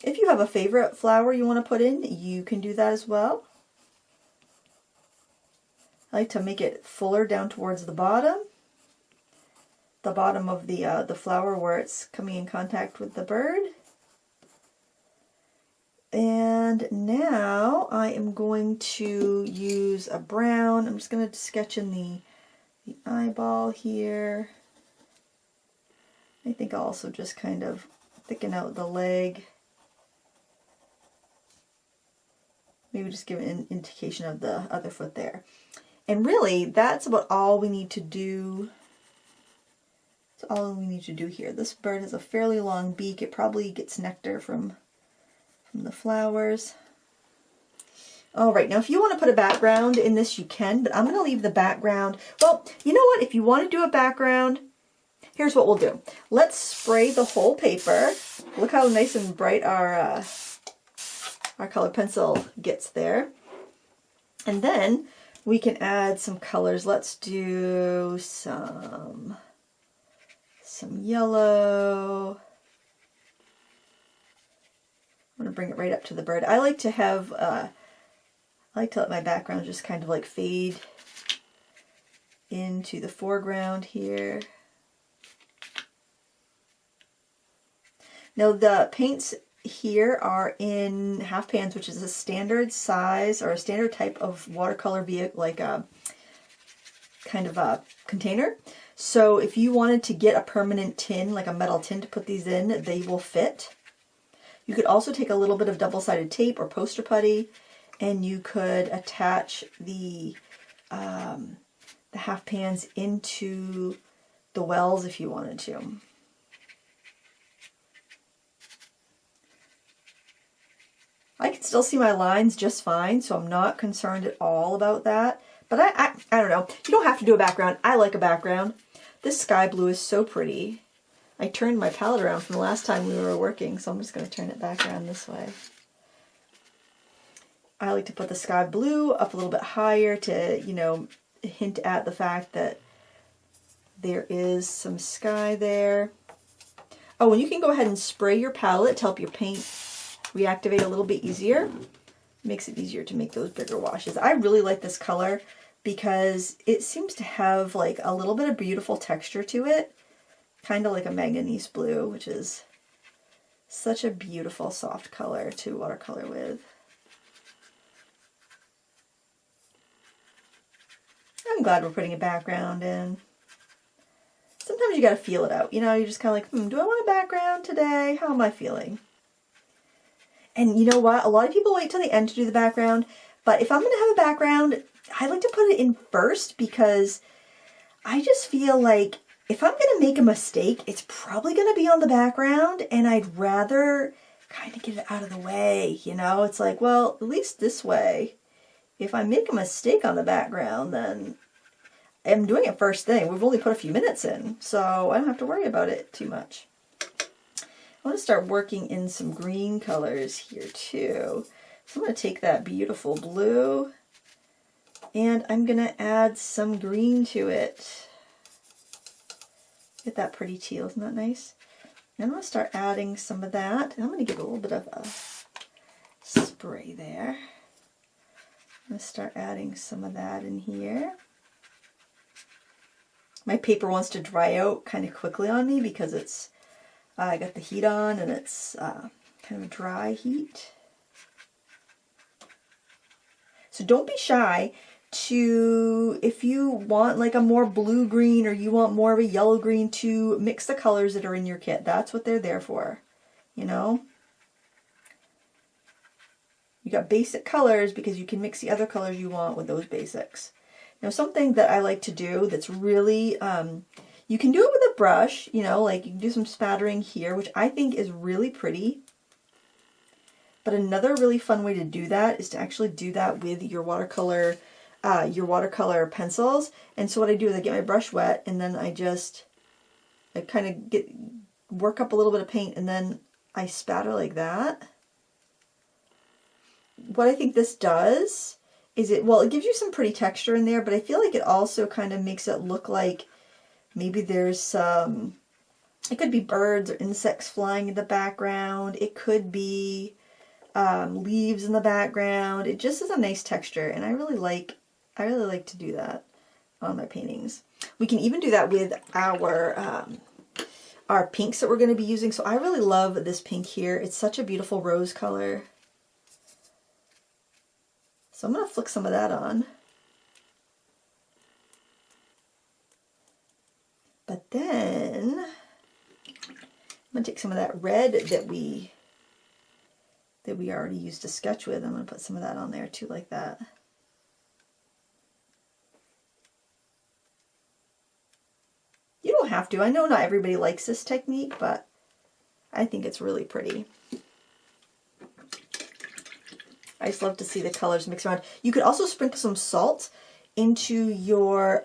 If you have a favorite flower you want to put in, you can do that as well. I like to make it fuller down towards the bottom. the bottom of the flower where it's coming in contact with the bird. And now I am going to use a brown. I'm just going to sketch in the eyeball here. I think I'll also just kind of thicken out the leg. Maybe just give an indication of the other foot there. And really, that's about all we need to do. That's all we need to do here. This bird has a fairly long beak. It probably gets nectar from the flowers. All right, now if you want to put a background in this, you can, but I'm going to leave the background. Well, you know what? If you want to do a background, here's what we'll do. Let's spray the whole paper. Look how nice and bright our colored pencil gets there. And then we can add some colors. Let's do some yellow. I'm going to bring it right up to the bird. I like to have, I like to let my background just kind of like fade into the foreground here. Now the paints here are in half pans, which is a standard size or a standard type of watercolor, like a kind of a container. So if you wanted to get a permanent tin, like a metal tin to put these in, they will fit. You could also take a little bit of double-sided tape or poster putty, and you could attach the half pans into the wells if you wanted to. I can still see my lines just fine, so I'm not concerned at all about that. But I don't know. You don't have to do a background. I like a background. This sky blue is so pretty. I turned my palette around from the last time we were working, so I'm just going to turn it back around this way. I like to put the sky blue up a little bit higher to, you know, hint at the fact that there is some sky there. Oh, and you can go ahead and spray your palette to help your paint reactivate a little bit easier. It makes it easier to make those bigger washes. I really like this color because it seems to have like a little bit of beautiful texture to it. Kind of like a manganese blue, which is such a beautiful soft color to watercolor with. I'm glad we're putting a background in. Sometimes you gotta feel it out. You know, you're just kind of like, do I want a background today? How am I feeling? And you know what? A lot of people wait till the end to do the background, but if I'm gonna have a background, I like to put it in first because I just feel like if I'm going to make a mistake, it's probably going to be on the background, and I'd rather kind of get it out of the way, you know? It's like, well, at least this way, if I make a mistake on the background, then I'm doing it first thing. We've only put a few minutes in, so I don't have to worry about it too much. I want to start working in some green colors here, too. So I'm going to take that beautiful blue, and I'm going to add some green to it. Get that pretty teal, isn't that nice? And I'm going to start adding some of that. And I'm going to give a little bit of a spray there. I'm going to start adding some of that in here. My paper wants to dry out kind of quickly on me because it's, I got the heat on and it's kind of a dry heat. So don't be shy to, if you want like a more blue-green or you want more of a yellow-green, to mix the colors that are in your kit. That's what they're there for, you know? You got basic colors because you can mix the other colors you want with those basics. Now something that I like to do that's really, you can do it with a brush, you know, like you can do some spattering here, which I think is really pretty. But another really fun way to do that is to actually do that with your watercolor pencils. And so what I do is I get my brush wet and then I kind of work up a little bit of paint and then I spatter like that. What I think this does is it gives you some pretty texture in there, but I feel like it also kind of makes it look like maybe there's some, it could be birds or insects flying in the background. It could be leaves in the background. It just is a nice texture, and I really like to do that. on my paintings. We can even do that with our pinks that we're going to be using. So I really love this pink here. It's such a beautiful rose color. So I'm going to flick some of that on. But then I'm going to take some of that red that we already used to sketch with. I'm going to put some of that on there too, like that. You don't have to. I know not everybody likes this technique, but I think it's really pretty. I just love to see the colors mix around. You could also sprinkle some salt into your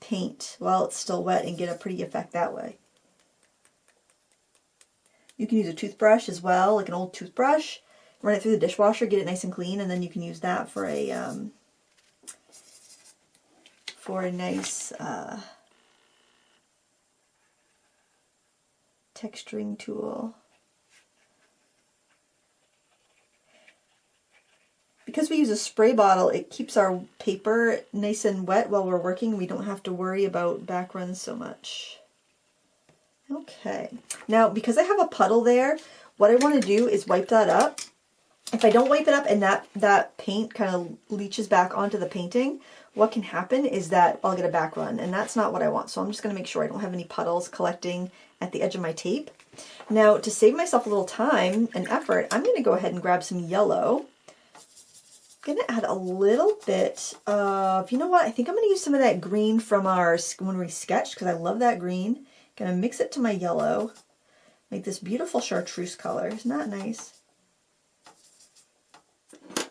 paint while it's still wet and get a pretty effect that way. You can use a toothbrush as well, like an old toothbrush. Run it through the dishwasher, get it nice and clean, and then you can use that for a nice texturing tool. Because we use a spray bottle, it keeps our paper nice and wet while we're working. We don't have to worry about back runs so much. Okay, now because I have a puddle there, what I want to do is wipe that up. If I don't wipe it up and that paint kind of leaches back onto the painting, what can happen is that I'll get a back run, and that's not what I want. So I'm just going to make sure I don't have any puddles collecting at the edge of my tape. Now, to save myself a little time and effort, I'm going to go ahead and grab some yellow. I'm going to add a little bit of, you know what, I think I'm going to use some of that green from when we sketched, because I love that green. Going to mix it to my yellow, make this beautiful chartreuse color. Isn't that nice?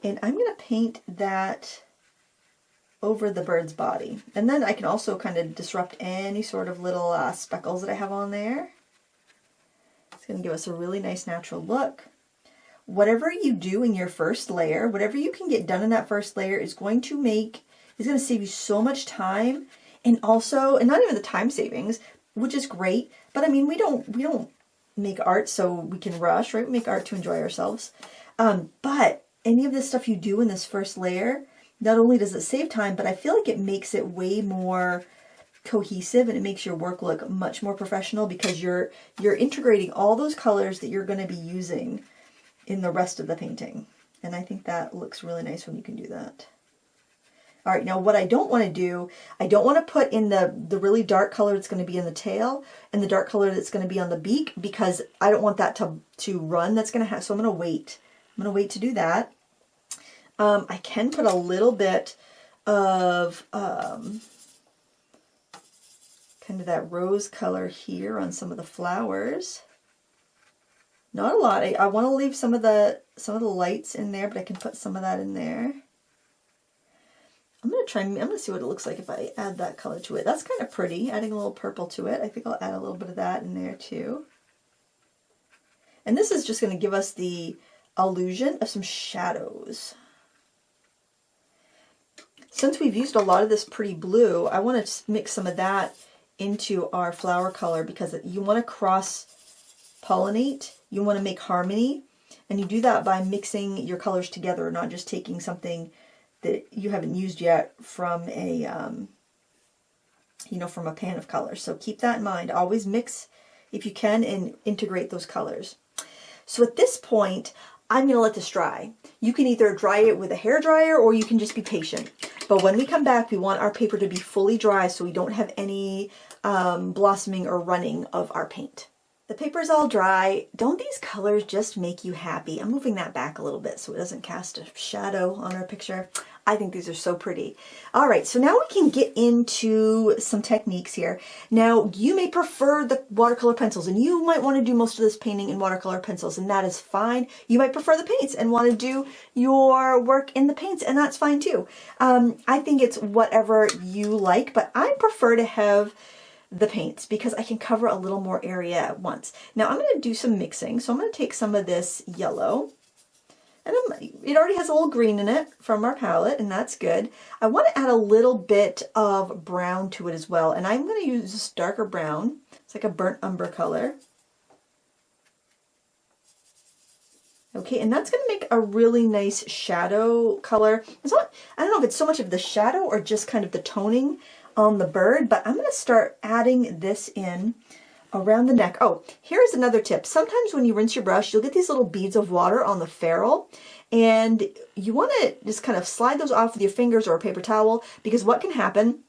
And I'm going to paint that over the bird's body. And then I can also kind of disrupt any sort of little speckles that I have on there. It's going to give us a really nice natural look. Whatever you do in your first layer, whatever you can get done in that first layer is going to save you so much time, and also, and not even the time savings, which is great, but I mean, we don't make art so we can rush, right? We make art to enjoy ourselves. But any of this stuff you do in this first layer, not only does it save time, but I feel like it makes it way more cohesive, and it makes your work look much more professional because you're integrating all those colors that you're going to be using in the rest of the painting. And I think that looks really nice when you can do that. All right, now what I don't want to do, I don't want to put in the really dark color that's going to be in the tail and the dark color that's going to be on the beak, because I don't want that to run. That's going to have, so I'm going to wait. I'm going to wait to do that. I can put a little bit of kind of that rose color here on some of the flowers. Not a lot. I want to leave some of the lights in there, but I can put some of that in there. I'm going to see what it looks like if I add that color to it. That's kind of pretty, adding a little purple to it. I think I'll add a little bit of that in there too. And this is just going to give us the illusion of some shadows. Since we've used a lot of this pretty blue, I want to mix some of that into our flower color, because you want to cross-pollinate, you want to make harmony, and you do that by mixing your colors together, not just taking something that you haven't used yet from a, from a pan of colors. So keep that in mind. Always mix if you can and integrate those colors. So at this point, I'm going to let this dry. You can either dry it with a hair dryer or you can just be patient. But when we come back, we want our paper to be fully dry so we don't have any blossoming or running of our paint. The paper's all dry. Don't these colors just make you happy? I'm moving that back a little bit so it doesn't cast a shadow on our picture. I think these are so pretty. All right, so now we can get into some techniques here. Now, you may prefer the watercolor pencils, and you might want to do most of this painting in watercolor pencils, and that is fine. You might prefer the paints and want to do your work in the paints, and that's fine too. I think it's whatever you like, but I prefer to have the paints because I can cover a little more area at once. Now, I'm going to do some mixing, so I'm going to take some of this yellow. And it already has a little green in it from our palette, and that's good. I want to add a little bit of brown to it as well, and I'm going to use this darker brown. It's like a burnt umber color. Okay, and that's going to make a really nice shadow color. It's not, I don't know if it's so much of the shadow or just kind of the toning on the bird, but I'm going to start adding this in around the neck. Oh, here's another tip. Sometimes when you rinse your brush, you'll get these little beads of water on the ferrule, and you want to just kind of slide those off with your fingers or a paper towel, because what can happen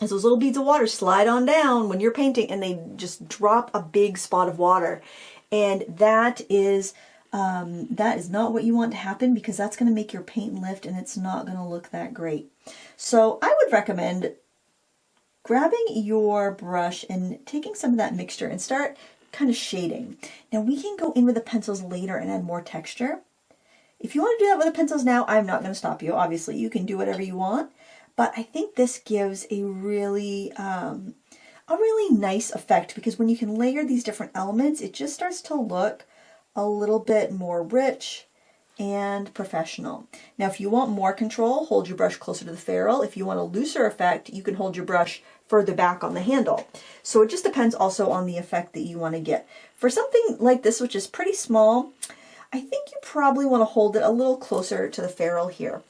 is those little beads of water slide on down when you're painting and they just drop a big spot of water. And that is not what you want to happen, because that's going to make your paint lift and it's not going to look that great. So I would recommend grabbing your brush and taking some of that mixture and start kind of shading. Now we can go in with the pencils later and add more texture. If you want to do that with the pencils now, I'm not going to stop you. Obviously, you can do whatever you want, but I think this gives a really nice effect, because when you can layer these different elements, it just starts to look a little bit more rich and professional. Now, if you want more control, hold your brush closer to the ferrule. If you want a looser effect, you can hold your brush further back on the handle. So it just depends also on the effect that you want to get. For something like this, which is pretty small, I think you probably want to hold it a little closer to the ferrule here.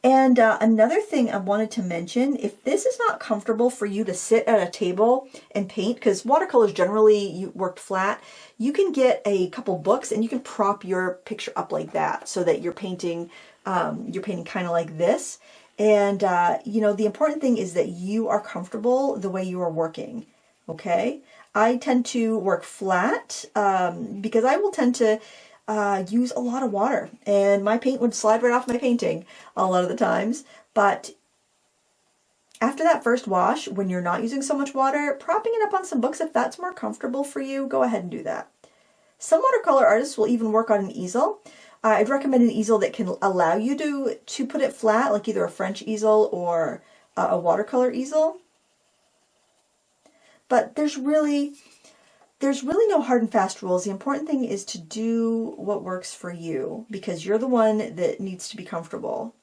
And another thing I wanted to mention, if this is not comfortable for you to sit at a table and paint, because watercolors generally worked flat, you can get a couple books and you can prop your picture up like that so that you're painting kind of like this. And you know, the important thing is that you are comfortable the way you are working. Okay, I tend to work flat because I will tend to use a lot of water, and my paint would slide right off my painting a lot of the times. But after that first wash, when you're not using so much water, propping it up on some books, if that's more comfortable for you, go ahead and do that. Some watercolor artists will even work on an easel. I'd recommend an easel that can allow you to put it flat, like either a French easel or a watercolor easel. But there's really no hard and fast rules. The important thing is to do what works for you, because you're the one that needs to be comfortable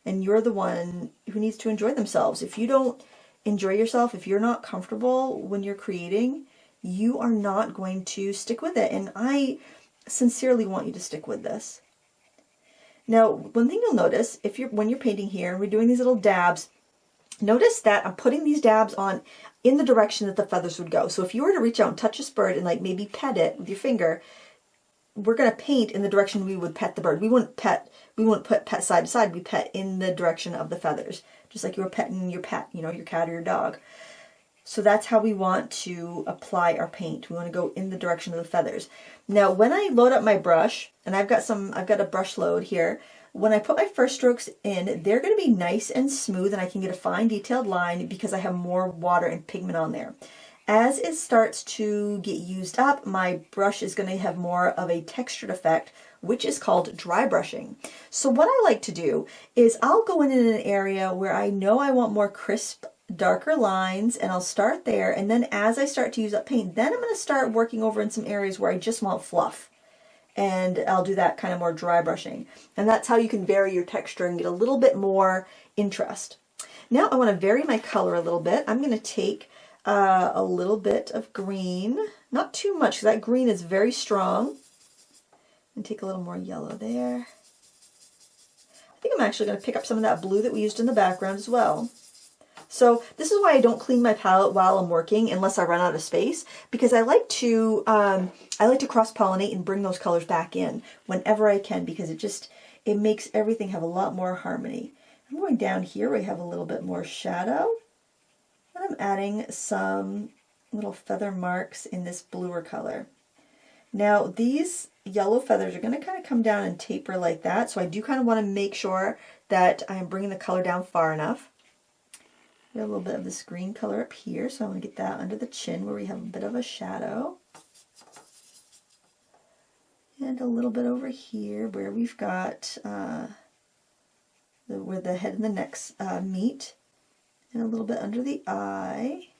and you're the one who needs to enjoy themselves. If you don't enjoy yourself, if you're not comfortable when you're creating, you are not going to stick with it. And I sincerely want you to stick with this. Now, one thing you'll notice when you're painting here and we're doing these little dabs, notice that I'm putting these dabs on in the direction that the feathers would go. So if you were to reach out and touch this bird and like maybe pet it with your finger, we're going to paint in the direction we would pet the bird. We wouldn't put pet side to side. We pet in the direction of the feathers, just like you were petting your pet, you know, your cat or your dog. So that's how we want to apply our paint. We want to go in the direction of the feathers. Now, when I load up my brush, and I've got a brush load here, when I put my first strokes in, they're going to be nice and smooth, and I can get a fine detailed line because I have more water and pigment on there. As it starts to get used up, my brush is going to have more of a textured effect, which is called dry brushing. So what I like to do is I'll go in an area where I know I want more crisp, darker lines, and I'll start there, and then as I start to use up paint, then I'm going to start working over in some areas where I just want fluff. And I'll do that kind of more dry brushing. And that's how you can vary your texture and get a little bit more interest. Now I want to vary my color a little bit. I'm going to take a little bit of green, not too much because that green is very strong. And take a little more yellow there. I think I'm actually going to pick up some of that blue that we used in the background as well. So this is why I don't clean my palette while I'm working unless I run out of space, because I like to cross-pollinate and bring those colors back in whenever I can, because it makes everything have a lot more harmony. I'm going down here where we have a little bit more shadow, and I'm adding some little feather marks in this bluer color. Now these yellow feathers are going to kind of come down and taper like that, so I do kind of want to make sure that I am bringing the color down far enough. A little bit of this green color up here, so I'm going to get that under the chin where we have a bit of a shadow. And a little bit over here where we've got where the head and the neck meet. And a little bit under the eye.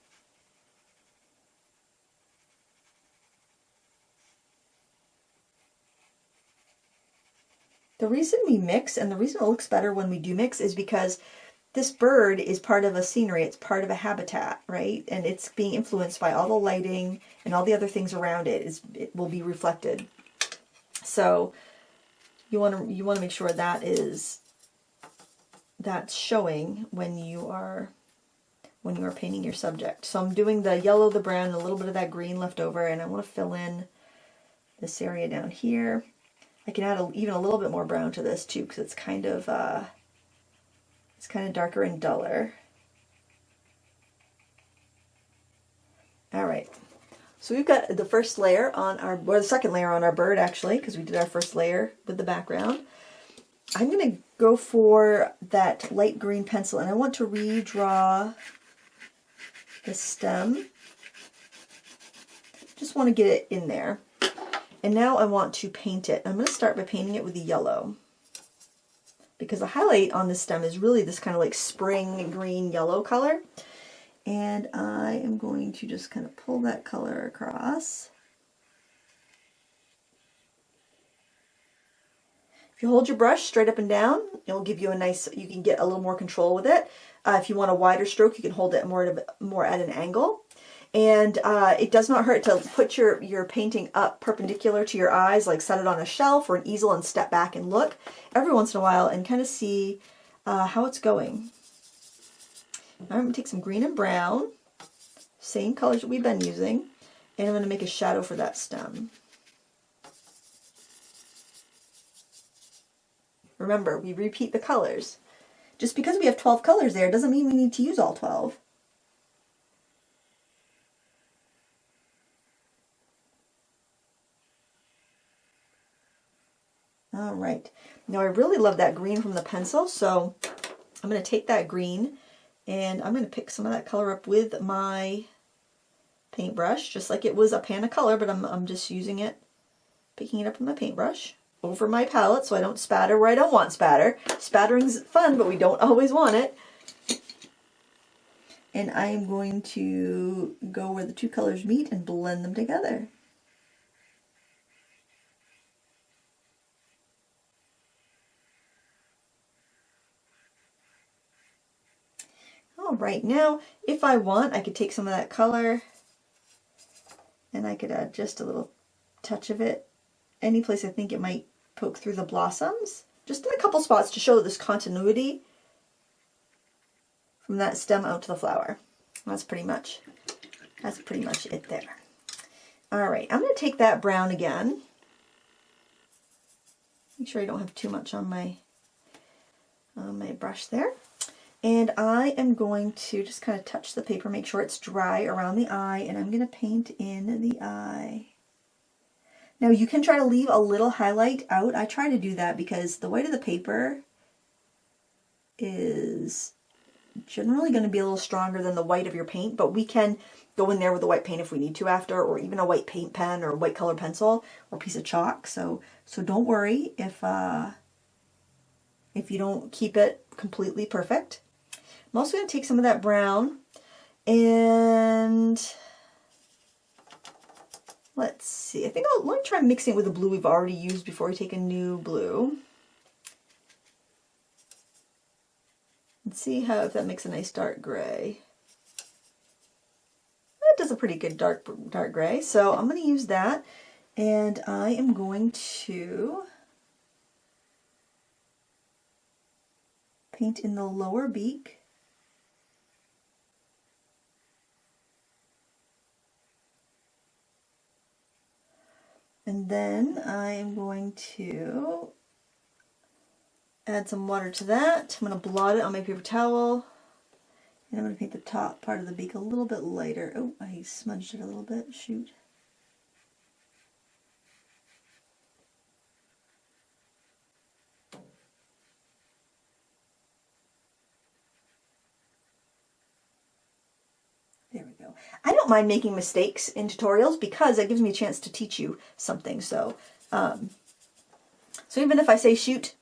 The reason we mix, and the reason it looks better when we do mix, is because this bird is part of a scenery, it's part of a habitat, right? And it's being influenced by all the lighting and all the other things around it. It will be reflected. So You want to make sure that's showing when you are painting your subject. So I'm doing the yellow, the brown, and a little bit of that green left over, and I want to fill in this area down here. I can add even a little bit more brown to this too, because it's kind of darker and duller. All right, so we've got the first layer on our, or the second layer on our bird actually, because we did our first layer with the background. I'm going to go for that light green pencil, and I want to redraw the stem. Just want to get it in there. And now I want to paint it. I'm going to start by painting it with the yellow, because the highlight on this stem is really this kind of like spring green yellow color. And I am going to just kind of pull that color across. If you hold your brush straight up and down, it'll give you a nice, you can get a little more control with it. If you want a wider stroke, you can hold it more at an angle. And it does not hurt to put your painting up perpendicular to your eyes, like set it on a shelf or an easel and step back and look every once in a while and kind of see how it's going. I'm going to take some green and brown, same colors that we've been using, and I'm going to make a shadow for that stem. Remember, we repeat the colors. Just because we have 12 colors there doesn't mean we need to use all 12. All right, now I really love that green from the pencil, so I'm going to take that green and I'm going to pick some of that color up with my paintbrush, just like it was a pan of color, but I'm just using it, picking it up with my paintbrush over my palette so I don't spatter where I don't want spatter. Spattering's fun, but we don't always want it. And I am going to go where the two colors meet and blend them together. All right, now if I want, I could take some of that color and I could add just a little touch of it any place I think it might poke through the blossoms, just in a couple spots to show this continuity from that stem out to the flower. That's pretty much it there. All right, I'm going to take that brown again. Make sure I don't have too much on my brush there. And I am going to just kind of touch the paper, make sure it's dry around the eye, and I'm going to paint in the eye. Now you can try to leave a little highlight out. I try to do that because the white of the paper is generally going to be a little stronger than the white of your paint, but we can go in there with the white paint if we need to after, or even a white paint pen or a white color pencil or piece of chalk. So don't worry if you don't keep it completely perfect. I'm also going to take some of that brown and let's see, I think let me try mixing it with the blue we've already used before we take a new blue. And see if that makes a nice dark gray. That does a pretty good dark gray. So I'm going to use that, and I am going to paint in the lower beak. And then I am going to add some water to that. I'm going to blot it on my paper towel. And I'm going to paint the top part of the beak a little bit lighter. Oh, I smudged it a little bit. Shoot. There we go. I don't mind making mistakes in tutorials because it gives me a chance to teach you something. So even if I say shoot,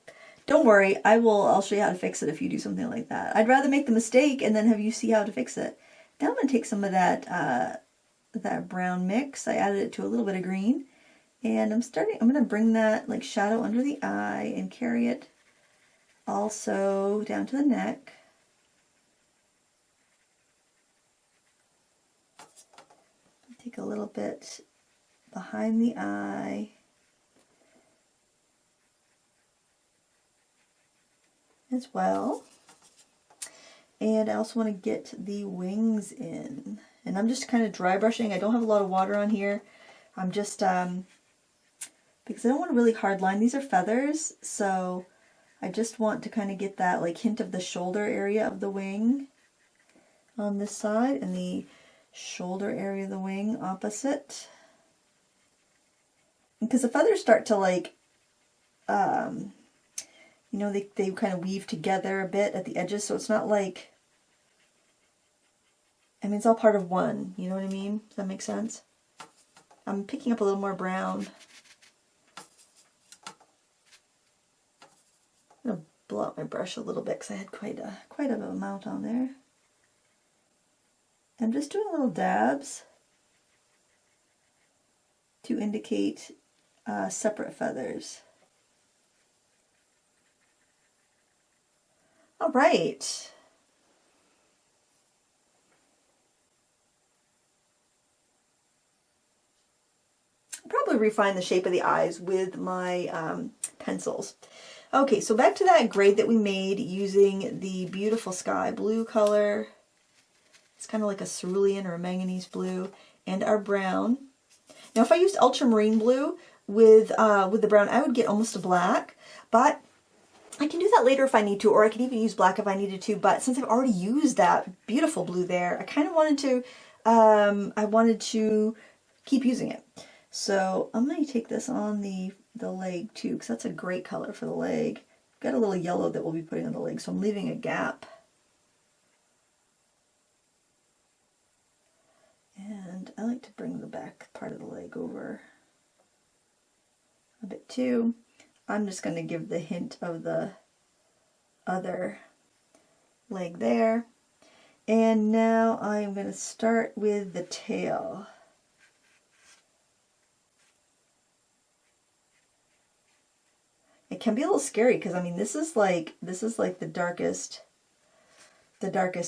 don't worry, I'll show you how to fix it if you do something like that. I'd rather make the mistake and then have you see how to fix it. Now I'm going to take some of that brown mix. I added it to a little bit of green, and I'm going to bring that like shadow under the eye and carry it also down to the neck. Take a little bit behind the eye. as well. And I also want to get the wings in. And I'm just kind of dry brushing. I don't have a lot of water on here. I'm just, because I don't want a really hard line. These are feathers, so I just want to kind of get that like hint of the shoulder area of the wing on this side and the shoulder area of the wing opposite. Because the feathers start to like, you know, they kind of weave together a bit at the edges, so it's not like, I mean, it's all part of one, you know what I mean? Does that make sense? I'm picking up a little more brown. I'm going to blow out my brush a little bit because I had quite an amount on there. I'm just doing little dabs to indicate separate feathers. All right. I'll probably refine the shape of the eyes with my pencils. Okay, so back to that grade that we made using the beautiful sky blue color. It's kind of like a cerulean or a manganese blue, and our brown. Now, if I used ultramarine blue with the brown, I would get almost a black, but I can do that later if I need to, or I could even use black if I needed to, but since I've already used that beautiful blue there, I kind of wanted to, I wanted to keep using it. So I'm going to take this on the leg too, because that's a great color for the leg. Got a little yellow that we'll be putting on the leg, so I'm leaving a gap. And I like to bring the back part of the leg over a bit too. I'm just going to give the hint of the other leg there. And now I'm going to start with the tail. It can be a little scary because I mean this is like the darkest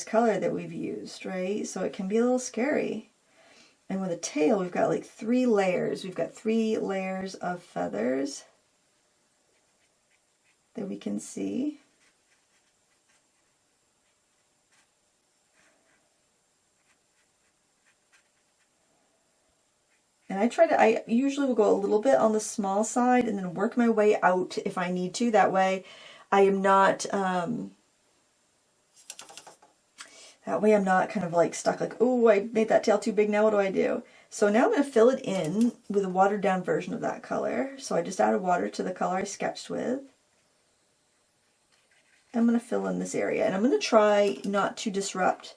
color that we've used, right? So it can be a little scary. And with a tail, we've got like 3 layers. We've got 3 layers of feathers that we can see. And I usually will go a little bit on the small side and then work my way out if I need to. That way I am not, I'm kind of like stuck like, oh, I made that tail too big, now what do I do? So now I'm going to fill it in with a watered down version of that color. So I just added water to the color I sketched with. I'm going to fill in this area, and I'm going to try not to disrupt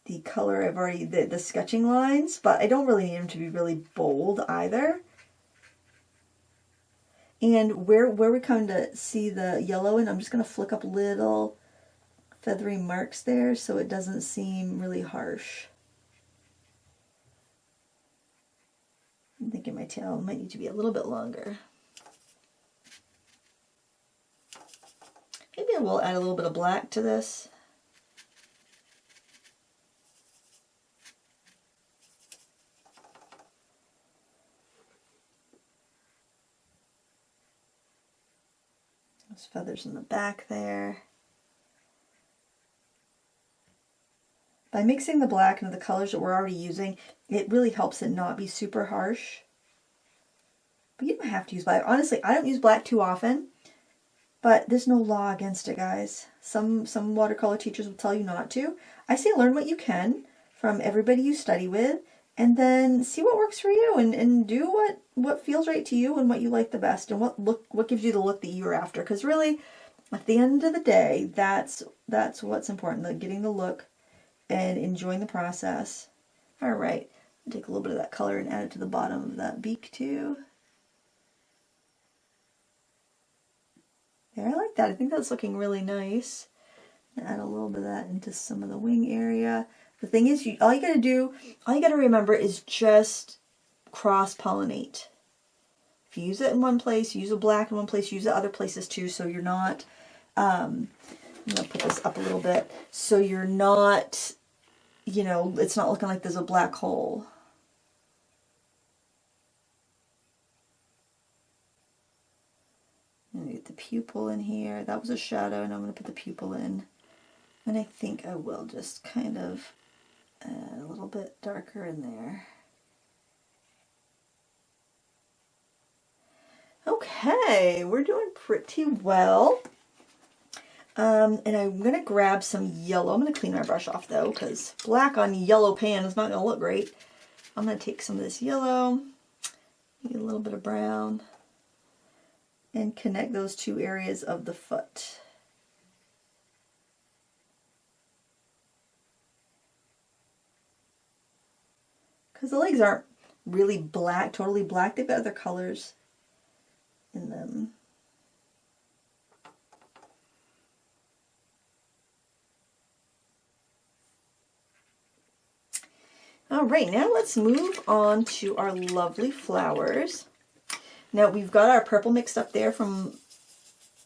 the color I've already, the sketching lines, but I don't really need them to be really bold either. And where we come to see the yellow, and I'm just going to flick up little feathery marks there so it doesn't seem really harsh. I'm thinking my tail might need to be a little bit longer. Maybe I will add a little bit of black to this. Those feathers in the back there. By mixing the black into the colors that we're already using, it really helps it not be super harsh. But you don't have to use black. Honestly, I don't use black too often, but there's no law against it, guys. Some watercolor teachers will tell you not to. I say learn what you can from everybody you study with, and then see what works for you, and do what feels right to you and what you like the best, and what gives you the look that you're after. Because really, at the end of the day, that's what's important, like getting the look and enjoying the process. All right, I'll take a little bit of that color and add it to the bottom of that beak too. There, I like that. I think that's looking really nice. Add a little bit of that into some of the wing area. The thing is, all you gotta remember is just cross-pollinate. If you use it in one place, use a black in one place, use it other places too, so you're not, I'm gonna put this up a little bit, so you're not, you know, it's not looking like there's a black hole. I'm gonna get the pupil in here. That was a shadow, and I'm going to put the pupil in. And I think I will just kind of add a little bit darker in there. Okay, we're doing pretty well. And I'm going to grab some yellow. I'm going to clean my brush off though, because black on yellow pan is not going to look great. I'm going to take some of this yellow, maybe a little bit of brown, and connect those two areas of the foot. Because the legs aren't really black, totally black. They've got other colors in them. All right, now let's move on to our lovely flowers. Now we've got our purple mixed up there from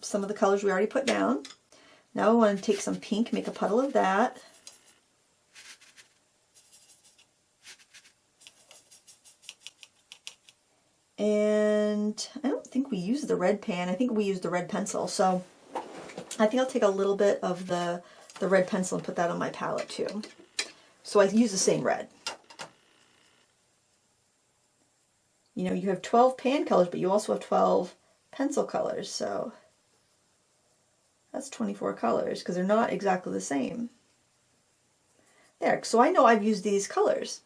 some of the colors we already put down. Now I want to take some pink, make a puddle of that. And I don't think we used the red pan. I think we used the red pencil. So I think I'll take a little bit of the red pencil and put that on my palette too. So I use the same red. You know, you have 12 pan colors, but you also have 12 pencil colors. So that's 24 colors because they're not exactly the same. There, so I know I've used these colors.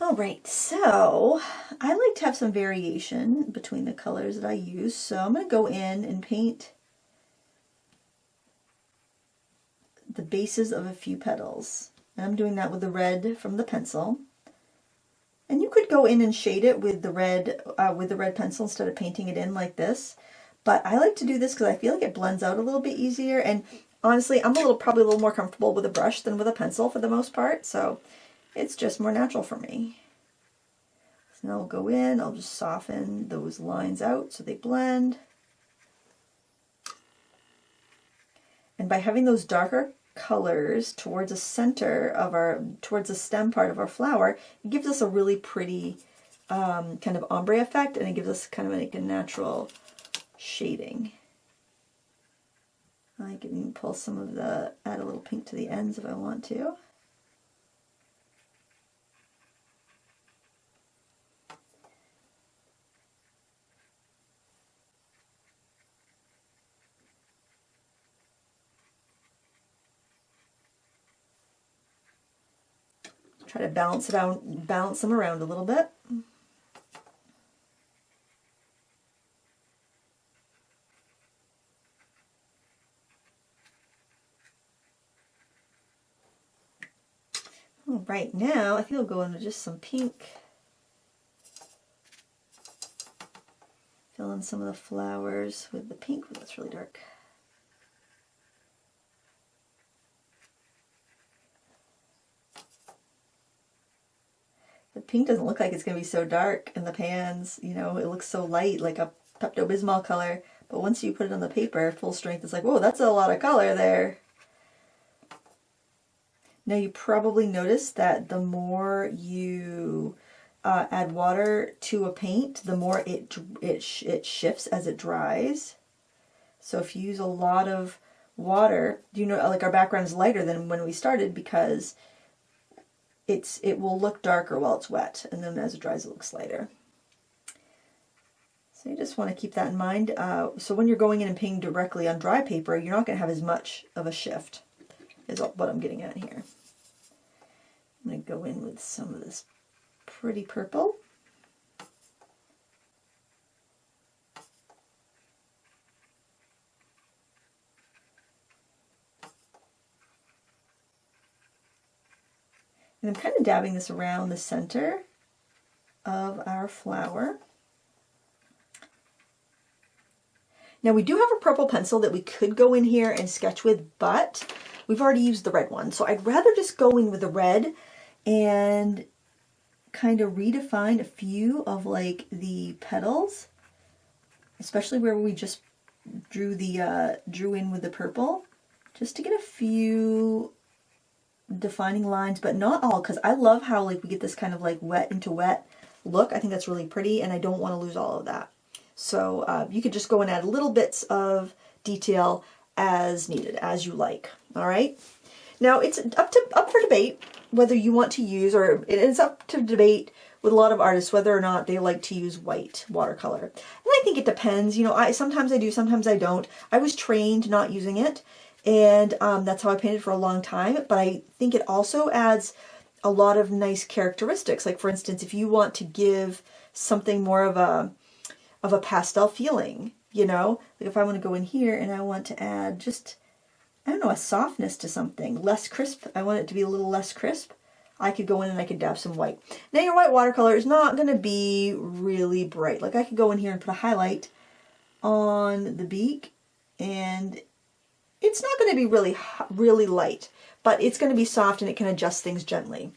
All right, so I like to have some variation between the colors that I use. So I'm going to go in and paint the bases of a few petals. And I'm doing that with the red from the pencil. And you could go in and shade it with the red pencil instead of painting it in like this. But I like to do this because I feel like it blends out a little bit easier. And honestly, I'm probably a little more comfortable with a brush than with a pencil for the most part. So it's just more natural for me. So now I'll go in, I'll just soften those lines out so they blend. And by having those darker colors towards the center of towards the stem part of our flower, it gives us a really pretty kind of ombre effect, and it gives us kind of like a natural shading. I can even pull some of add a little pink to the ends if I want to. Try to balance them around a little bit. All right, now I think I'll go into just some pink. Fill in some of the flowers with the pink. Oh, that's really dark. The pink doesn't look like it's going to be so dark in the pans. You know, it looks so light, like a Pepto-Bismol color. But once you put it on the paper, full strength, it's like, whoa, that's a lot of color there. Now you probably noticed that the more you add water to a paint, the more it shifts as it dries. So if you use a lot of water, you know, like our background is lighter than when we started because it will look darker while it's wet, and then as it dries it looks lighter. So you just want to keep that in mind. So when you're going in and painting directly on dry paper, you're not going to have as much of a shift, is what I'm getting at here. I'm going to go in with some of this pretty purple. And I'm kind of dabbing this around the center of our flower. Now we do have a purple pencil that we could go in here and sketch with, but we've already used the red one. So I'd rather just go in with the red and kind of redefine a few of like the petals, especially where we just drew in with the purple, just to get a few defining lines, but not all, because I love how like we get this kind of like wet into wet look. I think that's really pretty, and I don't want to lose all of that. So you could just go and add little bits of detail as needed, as you like. All right. Now it's up for debate whether you want to use, or it's up to debate with a lot of artists whether or not they like to use white watercolor. And I think it depends. You know, sometimes I do, sometimes I don't. I was trained not using it, and that's how I painted for a long time. But I think it also adds a lot of nice characteristics. Like for instance, if you want to give something more of a pastel feeling, you know, like if I want to go in here and I want to add just, I don't know, a softness to something, less crisp. I want it to be a little less crisp. I could go in and I could dab some white. Now your white watercolor is not going to be really bright. Like I could go in here and put a highlight on the beak, and it's not going to be really light, but it's going to be soft and it can adjust things gently.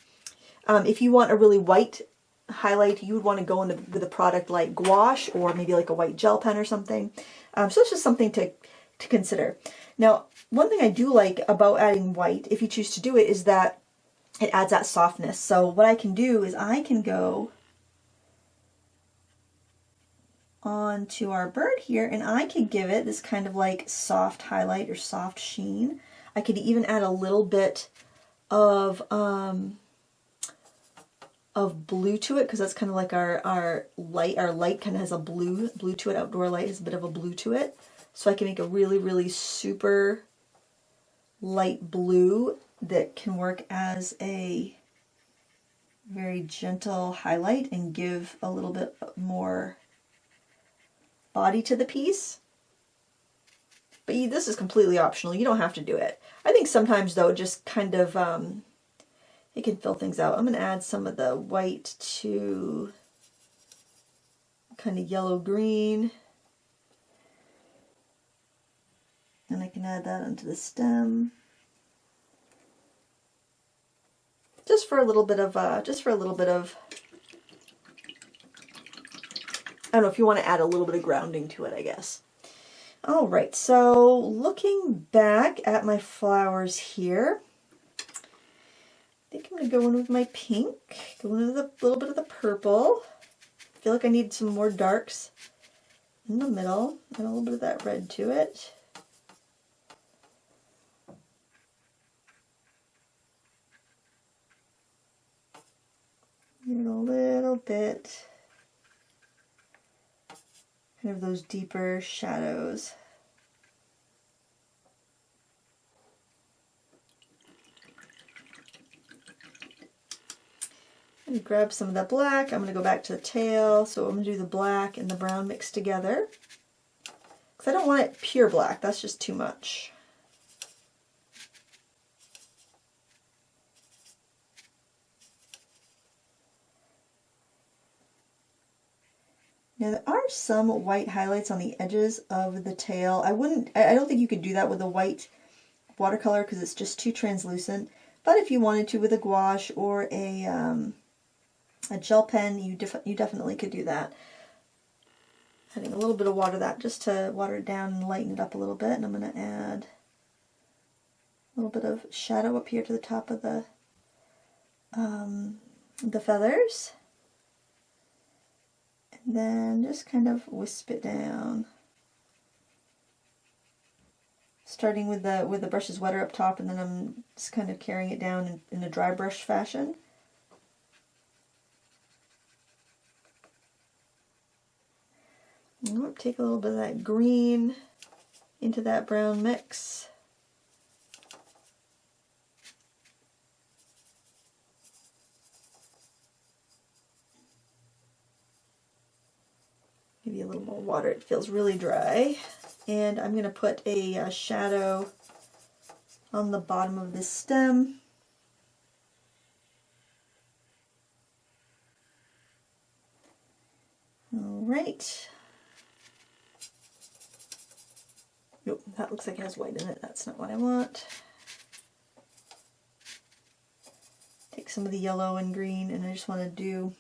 If you want a really white highlight, you would want to go in with a product like gouache or maybe like a white gel pen or something. So it's just something to consider. Now, one thing I do like about adding white, if you choose to do it, is that it adds that softness. So what I can do is I can go onto our bird here and I could give it this kind of like soft highlight or soft sheen. I could even add a little bit of blue to it, because that's kind of like our light. Our light kind of has a blue to it. Outdoor light has a bit of a blue to it. So I can make a really super light blue that can work as a very gentle highlight and give a little bit more body to the piece. But this is completely optional. You don't have to do it. I think sometimes though, just kind of it can fill things out. I'm going to add some of the white to kind of yellow green. And I can add that onto the stem. Just for a little bit of, I don't know, if you want to add a little bit of grounding to it, I guess. All right, so looking back at my flowers here, I think I'm going to go in with my pink, go in with a little bit of the purple. I feel like I need some more darks in the middle, and a little bit of that red to it. And a little bit kind of those deeper shadows. I'm going to grab some of that black. I'm going to go back to the tail. So I'm going to do the black and the brown mixed together, because I don't want it pure black. That's just too much. Now there are some white highlights on the edges of the tail. I don't think you could do that with a white watercolor because it's just too translucent. But if you wanted to with a gouache or a gel pen, you definitely could do that. Adding a little bit of water, just to water it down and lighten it up a little bit. And I'm going to add a little bit of shadow up here to the top of the feathers. And then just kind of wisp it down. Starting with the brushes wetter up top, and then I'm just kind of carrying it down in a dry brush fashion. And take a little bit of that green into that brown mix. Maybe a little more water. It feels really dry. And I'm going to put a shadow on the bottom of this stem. All right. Nope, that looks like it has white in it. That's not what I want. Take some of the yellow and green, and I just want to do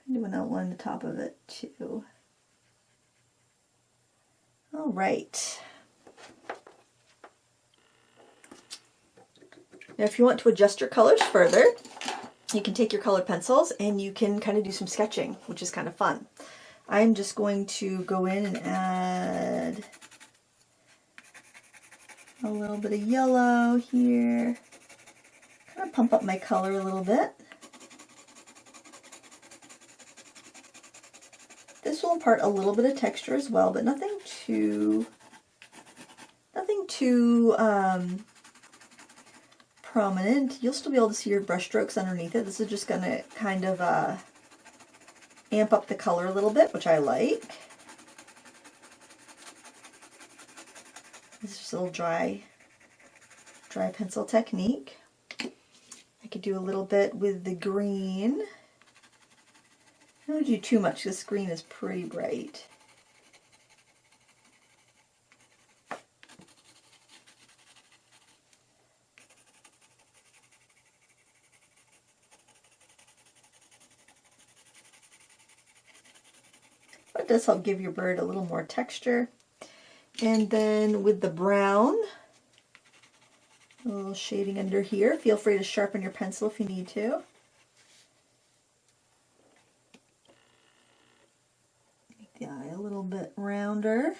an outline the top of it too. All right. Now if you want to adjust your colors further, you can take your colored pencils and you can kind of do some sketching, which is kind of fun. I'm just going to go in and add a little bit of yellow here. Kind of pump up my color a little bit. This will impart a little bit of texture as well, but nothing too prominent. You'll still be able to see your brush strokes underneath it. This is just going to kind of amp up the color a little bit, which I like. This is just a little dry pencil technique. I could do a little bit with the green. I don't do too much. This green is pretty bright. But it does help give your bird a little more texture. And then with the brown, a little shading under here. Feel free to sharpen your pencil if you need to. Make the eye a little bit rounder.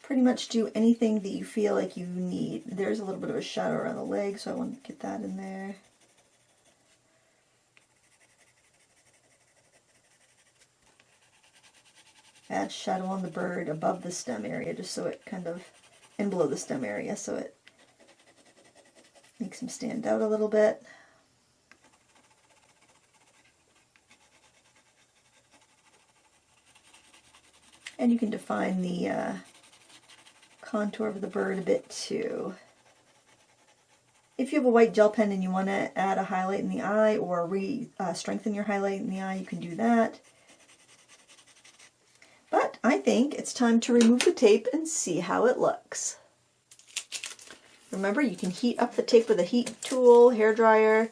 Pretty much do anything that you feel like you need. There's a little bit of a shadow around the leg, so I want to get that in there. Add shadow on the bird above the stem area, just so it kind of, and below the stem area, so it makes him stand out a little bit. And you can define the contour of the bird a bit too. If you have a white gel pen and you want to add a highlight in the eye or strengthen your highlight in the eye, you can do that. But I think it's time to remove the tape and see how it looks. Remember, you can heat up the tape with a heat tool, hairdryer,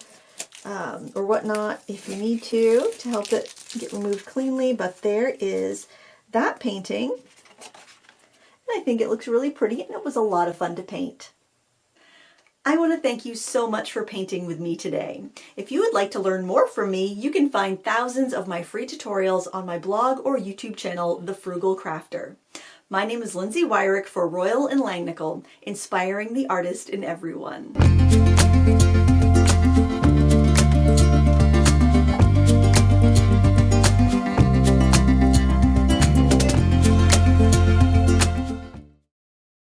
or whatnot if you need to help it get removed cleanly. But there is that painting. And I think it looks really pretty, and it was a lot of fun to paint. I want to thank you so much for painting with me today. If you would like to learn more from me, you can find thousands of my free tutorials on my blog or YouTube channel, The Frugal Crafter. My name is Lindsay Weirich for Royal and Langnickel, inspiring the artist in everyone.